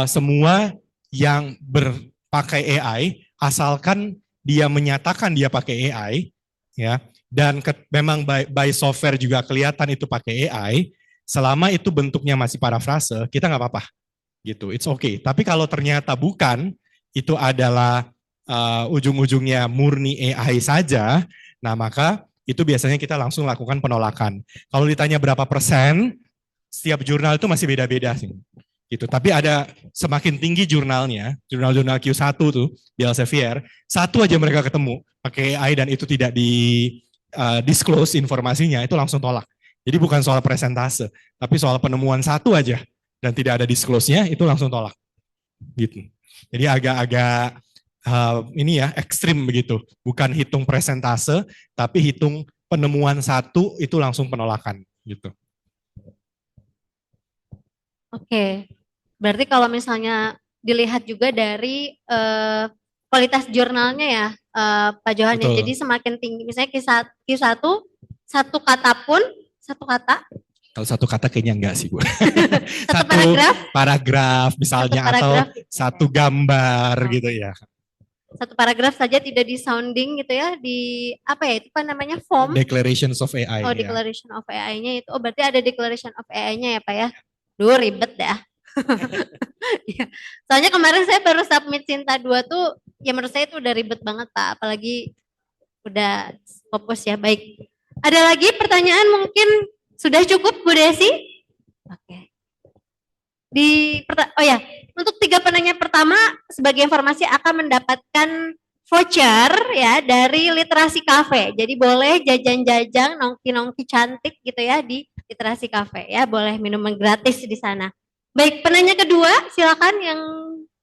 semua yang berpakai AI asalkan dia menyatakan dia pakai AI ya, dan memang by software juga kelihatan itu pakai AI, selama itu bentuknya masih parafrase, kita nggak apa-apa gitu, it's okay. Tapi kalau ternyata bukan, itu adalah ujung-ujungnya murni AI saja, nah maka itu biasanya kita langsung lakukan penolakan. Kalau ditanya berapa persen, setiap jurnal itu masih beda-beda sih. Gitu. Tapi ada semakin tinggi jurnalnya, jurnal-jurnal Q1 tuh di Elsevier, satu aja mereka ketemu pakai AI dan itu tidak di disclose informasinya, itu langsung tolak. Jadi bukan soal presentase, tapi soal penemuan satu aja dan tidak ada disclose-nya, itu langsung tolak. Gitu. Jadi agak-agak ini ya ekstrim begitu, bukan hitung presentase, tapi hitung penemuan satu itu langsung penolakan gitu. Oke, berarti kalau misalnya dilihat juga dari kualitas jurnalnya ya, Pak Johan ya. Betul. Jadi semakin tinggi, misalnya Q1 satu kata pun, satu kata, Kalau satu kata kayaknya enggak sih Bu. satu paragraf, paragraf misalnya, Satu paragraf. atau satu gambar gitu ya. satu paragraf saja tidak di sounding gitu ya, di apa ya itu kan namanya form. Declarations of AI. Oh, ya. declaration of AI-nya itu. Oh, berarti ada declaration of AI-nya ya, Pak ya. Duh, ribet dah. Ya. Soalnya kemarin saya baru submit Cinta 2 tuh, ya menurut saya itu udah ribet banget, Pak. Apalagi udah fokus ya. Baik. Ada lagi pertanyaan mungkin sudah cukup, Bu Desi? Oke. Oh ya, untuk 3 penanya pertama sebagai informasi akan mendapatkan voucher ya dari Literasi Cafe. Jadi boleh jajan-jajan nongki-nongki cantik gitu ya di Literasi Cafe ya, boleh minuman gratis di sana. Baik, penanya kedua silakan yang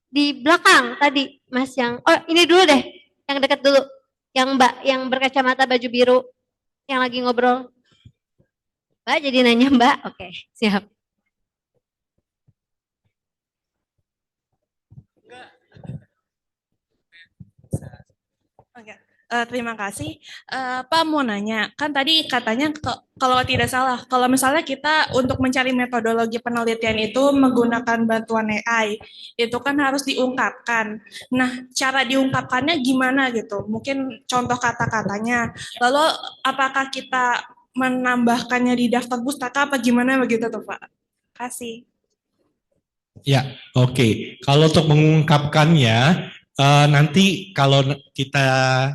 di belakang tadi, Mas yang ini dulu deh, yang dekat dulu. Yang Mbak yang berkacamata baju biru yang lagi ngobrol. Mbak jadi nanya Mbak. Oke, siap. Oke, terima kasih. Pak mau nanya, kan tadi katanya kalau tidak salah, kalau misalnya kita untuk mencari metodologi penelitian itu menggunakan bantuan AI, itu kan harus diungkapkan. Nah, cara diungkapkannya gimana gitu? Mungkin contoh kata-katanya. Lalu apakah kita menambahkannya di daftar pustaka apa gimana begitu tuh Pak? Kasih. Ya, oke. Kalau untuk mengungkapkannya, nanti kalau kita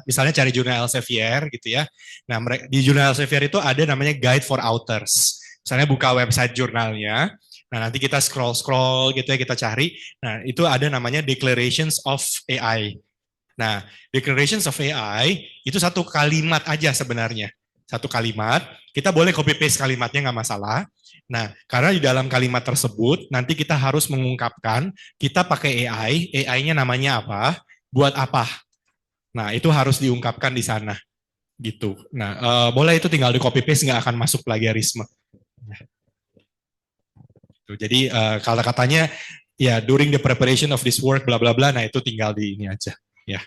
misalnya cari jurnal Elsevier gitu ya, nah di jurnal Elsevier itu ada namanya Guide for Authors. Misalnya buka website jurnalnya, nah nanti kita scroll gitu ya, kita cari, nah itu ada namanya Declarations of AI. Nah, Declarations of AI itu satu kalimat aja sebenarnya. Satu kalimat, kita boleh copy paste kalimatnya nggak masalah. Nah, karena di dalam kalimat tersebut nanti kita harus mengungkapkan kita pakai AI, AI-nya namanya apa, buat apa. Nah, itu harus diungkapkan di sana. Gitu. Nah, boleh itu tinggal di copy paste, nggak akan masuk plagiarisme. Jadi kalau katanya ya during the preparation of this work bla bla bla, nah itu tinggal di ini aja. Ya.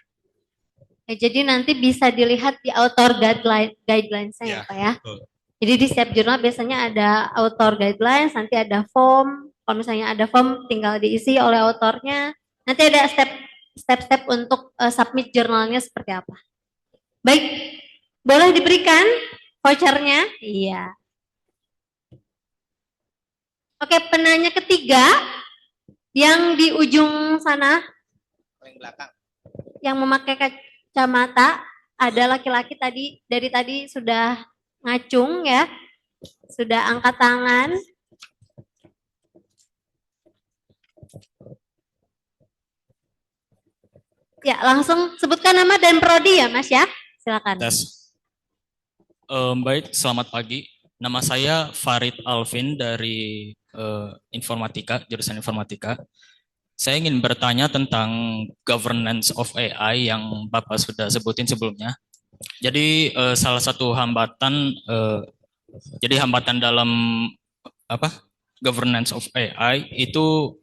Jadi nanti bisa dilihat di author guidelines-nya ya Pak ya. Betul. Jadi di setiap jurnal biasanya ada author guidelines, nanti ada form. Kalau misalnya ada form tinggal diisi oleh autornya. Nanti ada step-step untuk submit jurnalnya seperti apa. Baik, boleh diberikan vouchernya? Iya. Oke, penanya ketiga yang di ujung sana. Yang belakang. Yang memakai kacamata ada laki-laki dari tadi sudah ngacung ya, sudah angkat tangan. Ya, langsung sebutkan nama dan prodi ya Mas ya, silakan. Baik, selamat pagi. Nama saya Farid Alvin dari Informatika, jurusan Informatika. Saya ingin bertanya tentang governance of AI yang Bapak sudah sebutin sebelumnya. Jadi salah satu hambatan, jadi hambatan dalam governance of AI itu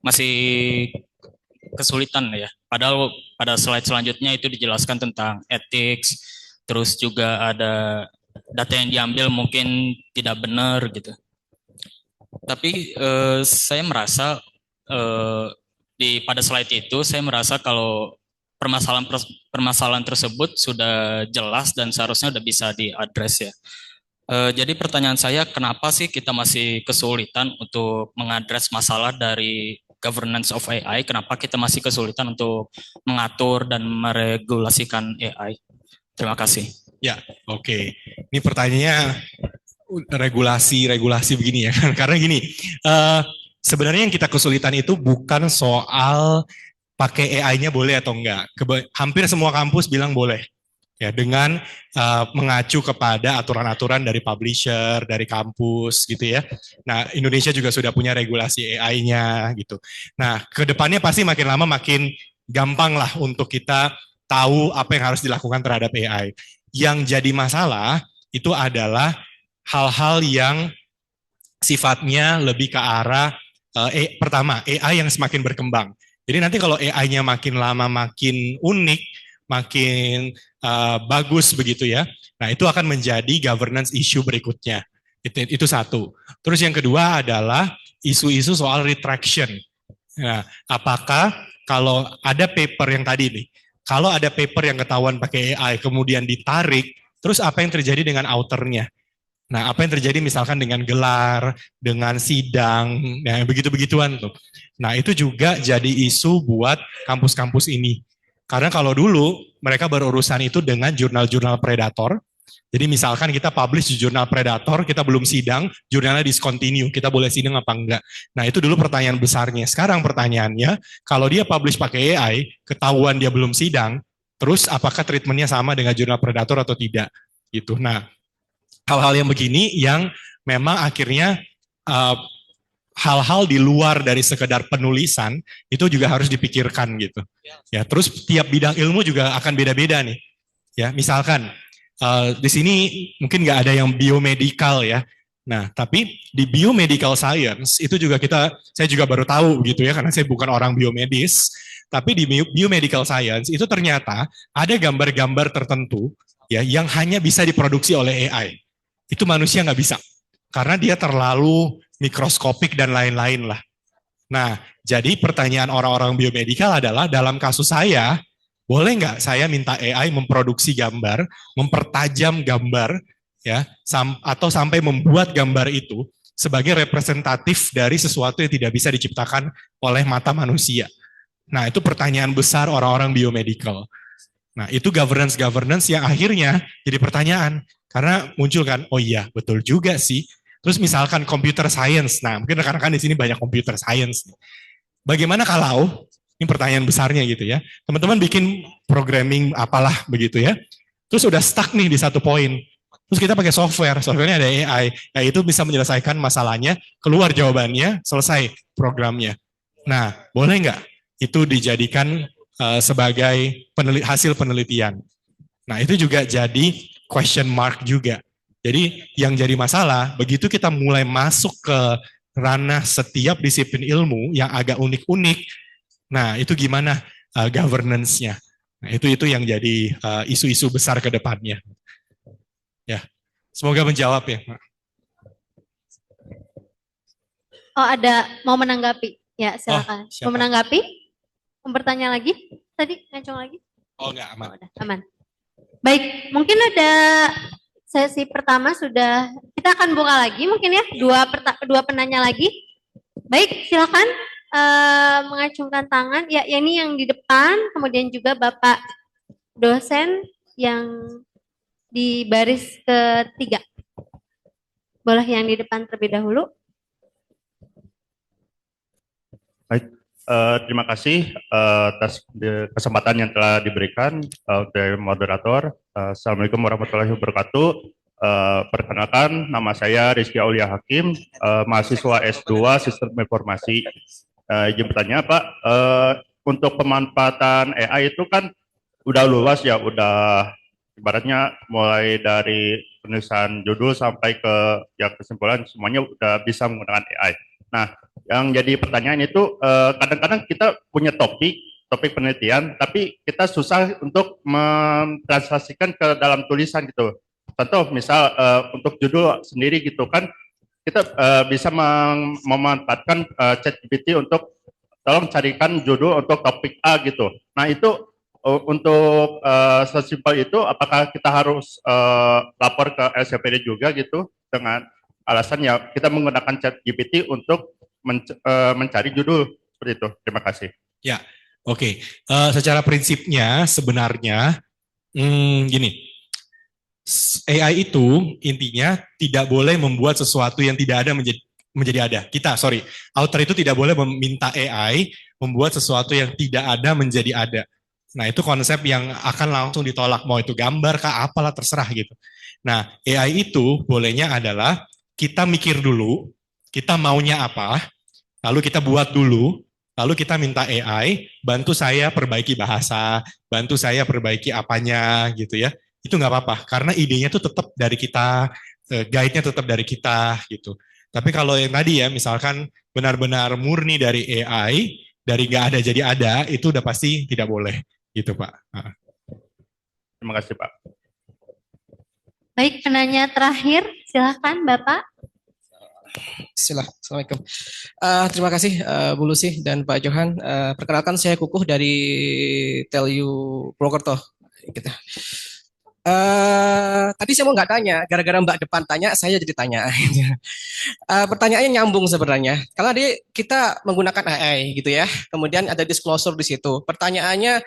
masih kesulitan ya. Padahal pada slide selanjutnya itu dijelaskan tentang ethics, terus juga ada data yang diambil mungkin tidak benar gitu. Tapi saya merasa pada slide itu saya merasa kalau permasalahan tersebut sudah jelas dan seharusnya sudah bisa diadres ya. Jadi pertanyaan saya, kenapa sih kita masih kesulitan untuk mengadres masalah dari governance of AI? Kenapa kita masih kesulitan untuk mengatur dan meregulasikan AI? Terima kasih. Ya, oke. Ini pertanyaannya regulasi begini ya. Karena gini, sebenarnya yang kita kesulitan itu bukan soal pakai AI-nya boleh atau enggak. Hampir semua kampus bilang boleh. Ya, dengan mengacu kepada aturan-aturan dari publisher, dari kampus gitu ya. Nah, Indonesia juga sudah punya regulasi AI-nya gitu. Nah, ke depannya pasti makin lama makin gampang lah untuk kita tahu apa yang harus dilakukan terhadap AI. Yang jadi masalah itu adalah hal-hal yang sifatnya lebih ke arah pertama, AI yang semakin berkembang. Jadi nanti kalau AI-nya makin lama makin unik, makin bagus begitu ya. Nah, itu akan menjadi governance issue berikutnya. Itu satu. Terus yang kedua adalah isu-isu soal retraction. Nah, apakah kalau ada paper yang tadi nih, kalau ada paper yang ketahuan pakai AI kemudian ditarik, terus apa yang terjadi dengan authornya? Nah, apa yang terjadi misalkan dengan gelar, dengan sidang, nah begitu-begituan tuh. Nah, itu juga jadi isu buat kampus-kampus ini. Karena kalau dulu mereka berurusan itu dengan jurnal-jurnal predator. Jadi misalkan kita publish di jurnal predator, kita belum sidang, jurnalnya discontinue, kita boleh sidang apa enggak. Nah, itu dulu pertanyaan besarnya. Sekarang pertanyaannya, kalau dia publish pakai AI, ketahuan dia belum sidang, terus apakah treatmentnya sama dengan jurnal predator atau tidak? Gitu. Nah, hal-hal yang begini yang memang akhirnya hal-hal di luar dari sekedar penulisan itu juga harus dipikirkan gitu. Ya, terus tiap bidang ilmu juga akan beda-beda nih. Ya, misalkan di sini mungkin nggak ada yang biomedical ya. Nah, tapi di biomedical science itu juga saya juga baru tahu gitu ya, karena saya bukan orang biomedis. Tapi di biomedical science itu ternyata ada gambar-gambar tertentu ya yang hanya bisa diproduksi oleh AI. Itu manusia nggak bisa, karena dia terlalu mikroskopik dan lain-lain lah. Nah, jadi pertanyaan orang-orang biomedikal adalah, dalam kasus saya, boleh nggak saya minta AI memproduksi gambar, mempertajam gambar, ya, atau sampai membuat gambar itu sebagai representatif dari sesuatu yang tidak bisa diciptakan oleh mata manusia. Nah, itu pertanyaan besar orang-orang biomedikal. Nah, itu governance yang akhirnya jadi pertanyaan. Karena muncul kan, oh iya, betul juga sih. Terus misalkan computer science, nah mungkin rekan-rekan di sini banyak computer science. Bagaimana kalau, ini pertanyaan besarnya gitu ya, teman-teman bikin programming apalah begitu ya, terus udah stuck nih di satu poin, terus kita pakai softwarenya ada AI, ya itu bisa menyelesaikan masalahnya, keluar jawabannya, selesai programnya. Nah, boleh nggak itu dijadikan sebagai hasil penelitian? Nah, itu juga jadi question mark juga. Jadi yang jadi masalah, begitu kita mulai masuk ke ranah setiap disiplin ilmu yang agak unik-unik, nah itu gimana governance-nya? Nah, itu yang jadi isu-isu besar ke depannya. Ya, semoga menjawab ya. Oh, ada mau menanggapi? Ya, silakan. Oh, mau menanggapi? Mau bertanya lagi? Tadi ngancung lagi? Oh, enggak, aman. Oh, udah, aman. Baik, mungkin ada sesi pertama sudah, kita akan buka lagi mungkin ya, dua penanya lagi. Baik, silakan mengacungkan tangan. Ya, ini yang di depan, kemudian juga Bapak dosen yang di baris ketiga. Boleh yang di depan terlebih dahulu. Baik, terima kasih atas kesempatan yang telah diberikan dari moderator. Assalamualaikum warahmatullahi wabarakatuh. Perkenalkan, nama saya Rizky Aulia Hakim, mahasiswa S2 Sistem Informasi. Izin bertanya Pak, untuk pemanfaatan AI itu kan udah luas ya, udah ibaratnya mulai dari penulisan judul sampai ke ya kesimpulan semuanya udah bisa menggunakan AI. Nah, yang jadi pertanyaan itu kadang-kadang kita punya topik penelitian, tapi kita susah untuk mentranslasikan ke dalam tulisan gitu. Contoh misal untuk judul sendiri gitu kan, kita bisa memanfaatkan ChatGPT untuk tolong carikan judul untuk topik A gitu. Nah itu untuk sesimpel itu, apakah kita harus lapor ke LCPD juga gitu dengan alasan ya kita menggunakan ChatGPT untuk mencari judul seperti itu. Terima kasih. Ya, oke. Secara prinsipnya sebenarnya gini, AI itu intinya tidak boleh membuat sesuatu yang tidak ada menjadi ada. Author itu tidak boleh meminta AI membuat sesuatu yang tidak ada menjadi ada. Nah, itu konsep yang akan langsung ditolak, mau itu gambar kah, apalah terserah gitu. Nah, AI itu bolehnya adalah kita mikir dulu, kita maunya apa, lalu kita buat dulu, lalu kita minta AI, bantu saya perbaiki bahasa, bantu saya perbaiki apanya gitu ya. Itu nggak apa-apa, karena idenya tuh tetap dari kita, guide-nya tetap dari kita gitu. Tapi kalau yang tadi ya, misalkan benar-benar murni dari AI, dari nggak ada jadi ada, itu udah pasti tidak boleh, gitu Pak. Terima kasih Pak. Baik, penanya terakhir, silakan Bapak. Assalamualaikum. Terima kasih Bu Lucy dan Pak Johan. Perkenalkan saya Kukuh dari Telyu Purwokerto. Gitu. Tadi saya mau nggak tanya, gara-gara Mbak depan tanya, saya jadi tanya. Pertanyaannya nyambung sebenarnya. Karena kita menggunakan AI gitu ya, kemudian ada disclosure di situ. Pertanyaannya,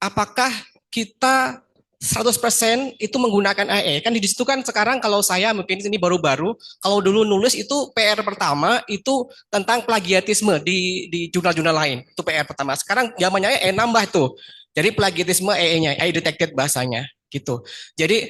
apakah kita 100% itu menggunakan AI? Kan di situ kan sekarang kalau saya mungkin ini baru-baru, kalau dulu nulis itu PR pertama itu tentang plagiatisme di jurnal-jurnal lain. Itu PR pertama. Sekarang zamannya AI nambah tuh. Jadi plagiatisme AI-nya, AI detected bahasanya. Gitu. Jadi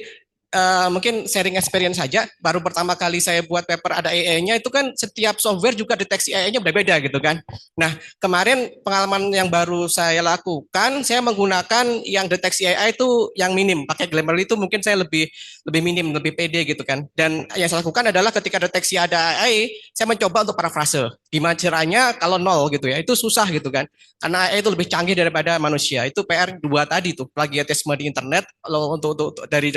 mungkin sharing experience saja. Baru pertama kali saya buat paper ada AI-nya itu kan setiap software juga deteksi AI-nya berbeda gitu kan. Nah kemarin pengalaman yang baru saya lakukan, saya menggunakan yang deteksi AI itu yang minim, pakai Grammarly itu mungkin saya lebih minim, lebih pede gitu kan. Dan yang saya lakukan adalah ketika deteksi ada AI, saya mencoba untuk parafrase. Gimana caranya kalau nol gitu ya, itu susah gitu kan. Karena AI itu lebih canggih daripada manusia. Itu PR 2 tadi tuh, plagiatisme di internet untuk dari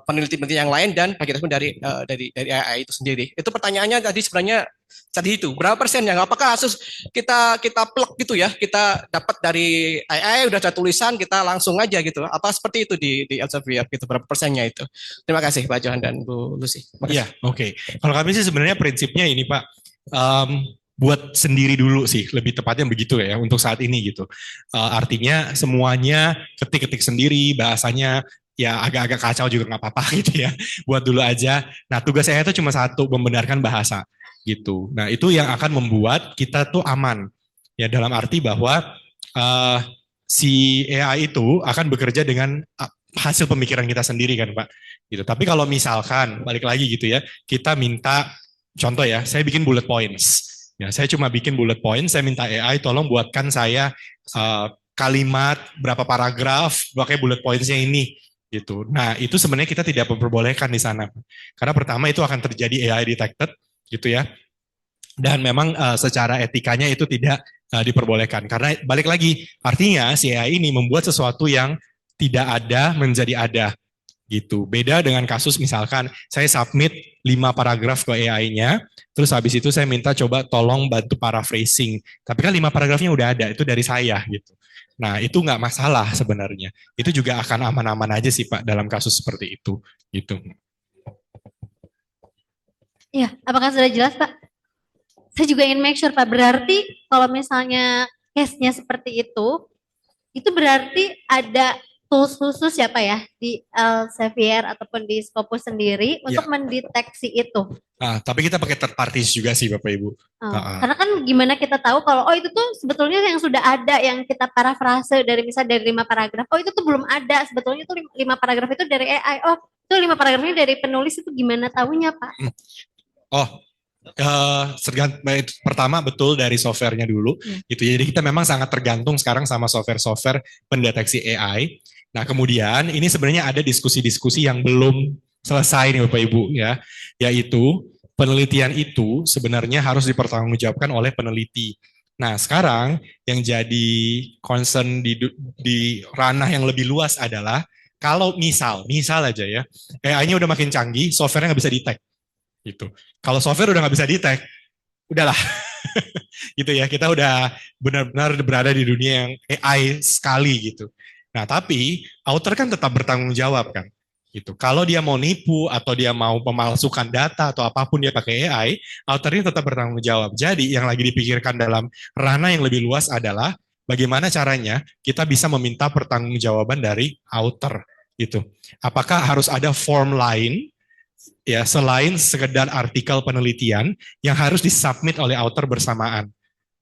peneliti-peneliti yang lain dan plagiatisme dari AI itu sendiri. Itu pertanyaannya tadi sebenarnya itu berapa persennya? Apakah kasus kita plug gitu ya, kita dapat dari AI udah ada tulisan kita langsung aja gitu? Apa seperti itu di Elsevier gitu? Berapa persennya itu? Terima kasih Pak Johan dan Bu Lucy. Iya, oke. Kalau kami sih sebenarnya prinsipnya ini Pak, buat sendiri dulu sih, lebih tepatnya begitu ya untuk saat ini gitu. Artinya semuanya ketik-ketik sendiri, bahasanya ya agak-agak kacau juga nggak apa-apa gitu ya, buat dulu aja. Nah tugas saya itu cuma satu, membenarkan bahasa gitu. Nah itu yang akan membuat kita tuh aman ya, dalam arti bahwa si AI itu akan bekerja dengan hasil pemikiran kita sendiri kan Pak gitu. Tapi kalau misalkan balik lagi gitu ya, kita minta contoh ya, saya bikin bullet points ya, saya cuma bikin bullet points, saya minta AI tolong buatkan saya kalimat berapa paragraf pakai bullet pointsnya ini gitu. Nah itu sebenarnya kita tidak memperbolehkan di sana karena pertama itu akan terjadi AI detected gitu ya, dan memang secara etikanya itu tidak diperbolehkan karena balik lagi artinya si AI ini membuat sesuatu yang tidak ada menjadi ada gitu. Beda dengan kasus misalkan saya submit 5 paragraf ke AI-nya, terus habis itu saya minta coba tolong bantu paraphrasing, tapi kan 5 paragrafnya udah ada, itu dari saya gitu. Nah itu nggak masalah sebenarnya, itu juga akan aman-aman aja sih Pak dalam kasus seperti itu gitu. Ya, apakah sudah jelas Pak? Saya juga ingin make sure Pak, berarti kalau misalnya case-nya seperti itu berarti ada tools khusus ya Pak ya di Elsevier ataupun di Scopus sendiri untuk mendeteksi itu. Nah, tapi kita pakai third parties juga sih Bapak Ibu. Karena kan gimana kita tahu kalau itu tuh sebetulnya yang sudah ada yang kita parafrase dari misalnya dari 5 paragraf. Oh itu tuh belum ada, sebetulnya tuh 5 paragraf itu dari AI. Oh itu 5 paragrafnya dari penulis, itu gimana tahunya Pak? Pertama betul dari softwarenya dulu gitu. Jadi kita memang sangat tergantung sekarang sama software pendeteksi AI. Nah, kemudian ini sebenarnya ada diskusi-diskusi yang belum selesai nih Bapak Ibu ya, yaitu penelitian itu sebenarnya harus dipertanggungjawabkan oleh peneliti. Nah, sekarang yang jadi concern di ranah yang lebih luas adalah kalau misal aja ya, AI-nya udah makin canggih, software-nya nggak bisa detect. Gitu. Kalau software udah nggak bisa detect, udahlah. Gitu ya, kita udah benar-benar berada di dunia yang AI sekali gitu. Nah, tapi author kan tetap bertanggung jawab kan. Gitu. Kalau dia mau nipu atau dia mau memalsukan data atau apapun dia pakai AI, authornya tetap bertanggung jawab. Jadi yang lagi dipikirkan dalam ranah yang lebih luas adalah bagaimana caranya kita bisa meminta pertanggungjawaban dari author itu. Apakah harus ada form lain ya selain sekedar artikel penelitian yang harus disubmit oleh author bersamaan?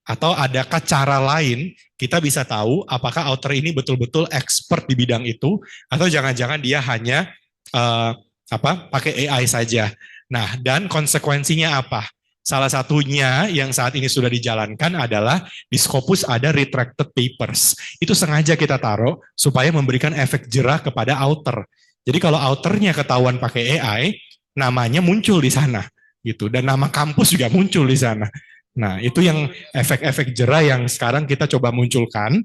Atau adakah cara lain kita bisa tahu apakah author ini betul-betul expert di bidang itu atau jangan-jangan dia hanya pakai AI saja. Nah, dan konsekuensinya apa? Salah satunya yang saat ini sudah dijalankan adalah di Scopus ada retracted papers. Itu sengaja kita taruh supaya memberikan efek jerah kepada author. Jadi kalau authornya ketahuan pakai AI, namanya muncul di sana gitu dan nama kampus juga muncul di sana. Nah, itu yang efek-efek jerah yang sekarang kita coba munculkan.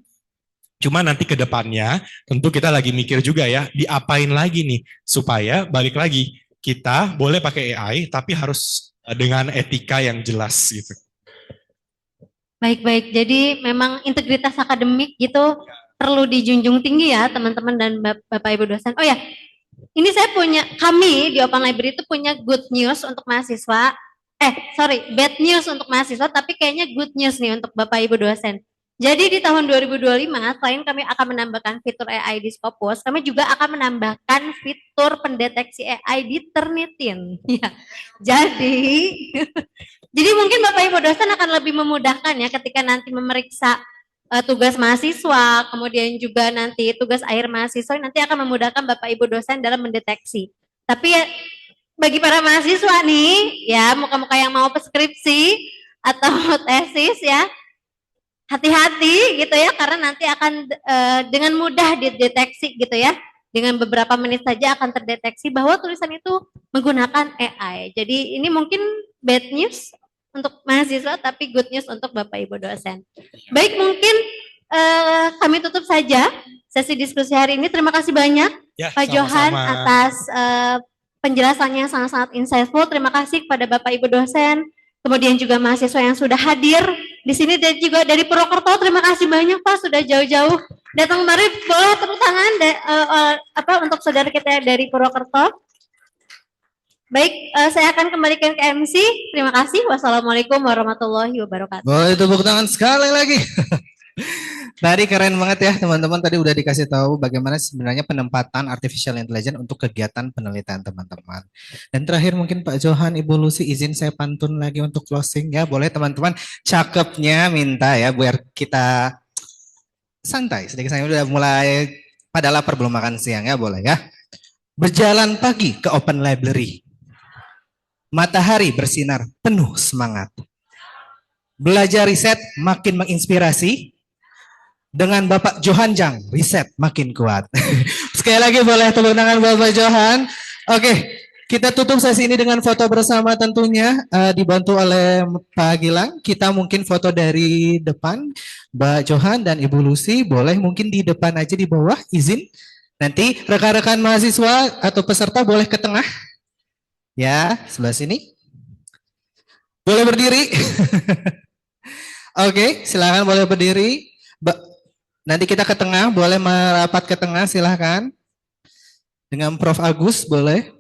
Cuma nanti ke depannya tentu kita lagi mikir juga ya, diapain lagi nih supaya balik lagi kita boleh pakai AI tapi harus dengan etika yang jelas gitu. Baik-baik, jadi memang integritas akademik gitu perlu dijunjung tinggi ya teman-teman dan Bapak Ibu dosen. Oh ya, ini kami di Open Library itu punya good news untuk mahasiswa. Bad news untuk mahasiswa, tapi kayaknya good news nih untuk Bapak Ibu dosen. Jadi di tahun 2025, selain kami akan menambahkan fitur AI di Scopus, kami juga akan menambahkan fitur pendeteksi AI di Turnitin. Ya. Jadi mungkin Bapak Ibu dosen akan lebih memudahkan ya ketika nanti memeriksa tugas mahasiswa, kemudian juga nanti tugas akhir mahasiswa, nanti akan memudahkan Bapak Ibu dosen dalam mendeteksi. Tapi ya, bagi para mahasiswa nih, ya muka-muka yang mau skripsi atau tesis ya, hati-hati gitu ya, karena nanti akan dengan mudah dideteksi gitu ya, dengan beberapa menit saja akan terdeteksi bahwa tulisan itu menggunakan AI. Jadi ini mungkin bad news untuk mahasiswa, tapi good news untuk Bapak Ibu dosen. Baik, mungkin kami tutup saja sesi diskusi hari ini. Terima kasih banyak ya, Pak Johan atas penjelasannya yang sangat-sangat insightful. Terima kasih kepada Bapak Ibu dosen, kemudian juga mahasiswa yang sudah hadir di sini dan juga dari Purwokerto. Terima kasih banyak Pak sudah jauh-jauh datang kemari. Boleh tepuk tangan untuk saudara kita dari Purwokerto. Baik, saya akan kembalikan ke MC. Terima kasih. Wassalamualaikum warahmatullahi wabarakatuh. Boleh tepuk tangan sekali lagi. Tadi keren banget ya teman-teman, tadi udah dikasih tahu bagaimana sebenarnya penempatan artificial intelligence untuk kegiatan penelitian teman-teman. Dan terakhir mungkin Pak Johan, Ibu Lucy izin saya pantun lagi untuk closing ya, boleh teman-teman, cakepnya minta ya biar kita santai, sedikit saya udah mulai pada lapar belum makan siang ya, boleh ya. Berjalan pagi ke Open Library, matahari bersinar penuh semangat. Belajar riset makin menginspirasi. Dengan Bapak Johan Jang, riset makin kuat. Sekali lagi boleh tepuk tangan Bapak Johan. Oke, kita tutup sesi ini dengan foto bersama tentunya dibantu oleh Pak Gilang. Kita mungkin foto dari depan, Mbak Johan dan Ibu Lucy. Boleh mungkin di depan aja di bawah, izin. Nanti rekan-rekan mahasiswa atau peserta boleh ke tengah. Ya, sebelah sini. Boleh berdiri. Oke, silakan boleh berdiri. Nanti kita ke tengah, boleh merapat ke tengah, silahkan. Dengan Prof. Agus, boleh.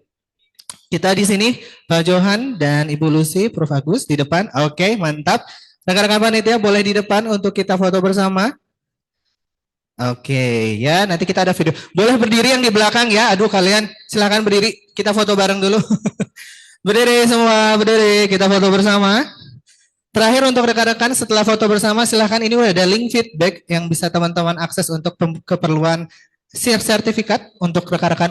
Kita di sini, Pak Johan dan Ibu Lucy, Prof. Agus di depan. Oke, mantap. Rekan-rekan panitia boleh di depan untuk kita foto bersama. Oke, ya nanti kita ada video. Boleh berdiri yang di belakang ya. Aduh kalian, silahkan berdiri. Kita foto bareng dulu. Berdiri semua, berdiri. Kita foto bersama. Terakhir untuk rekan-rekan setelah foto bersama silahkan, ini udah ada link feedback yang bisa teman-teman akses untuk keperluan sertifikat untuk rekan-rekan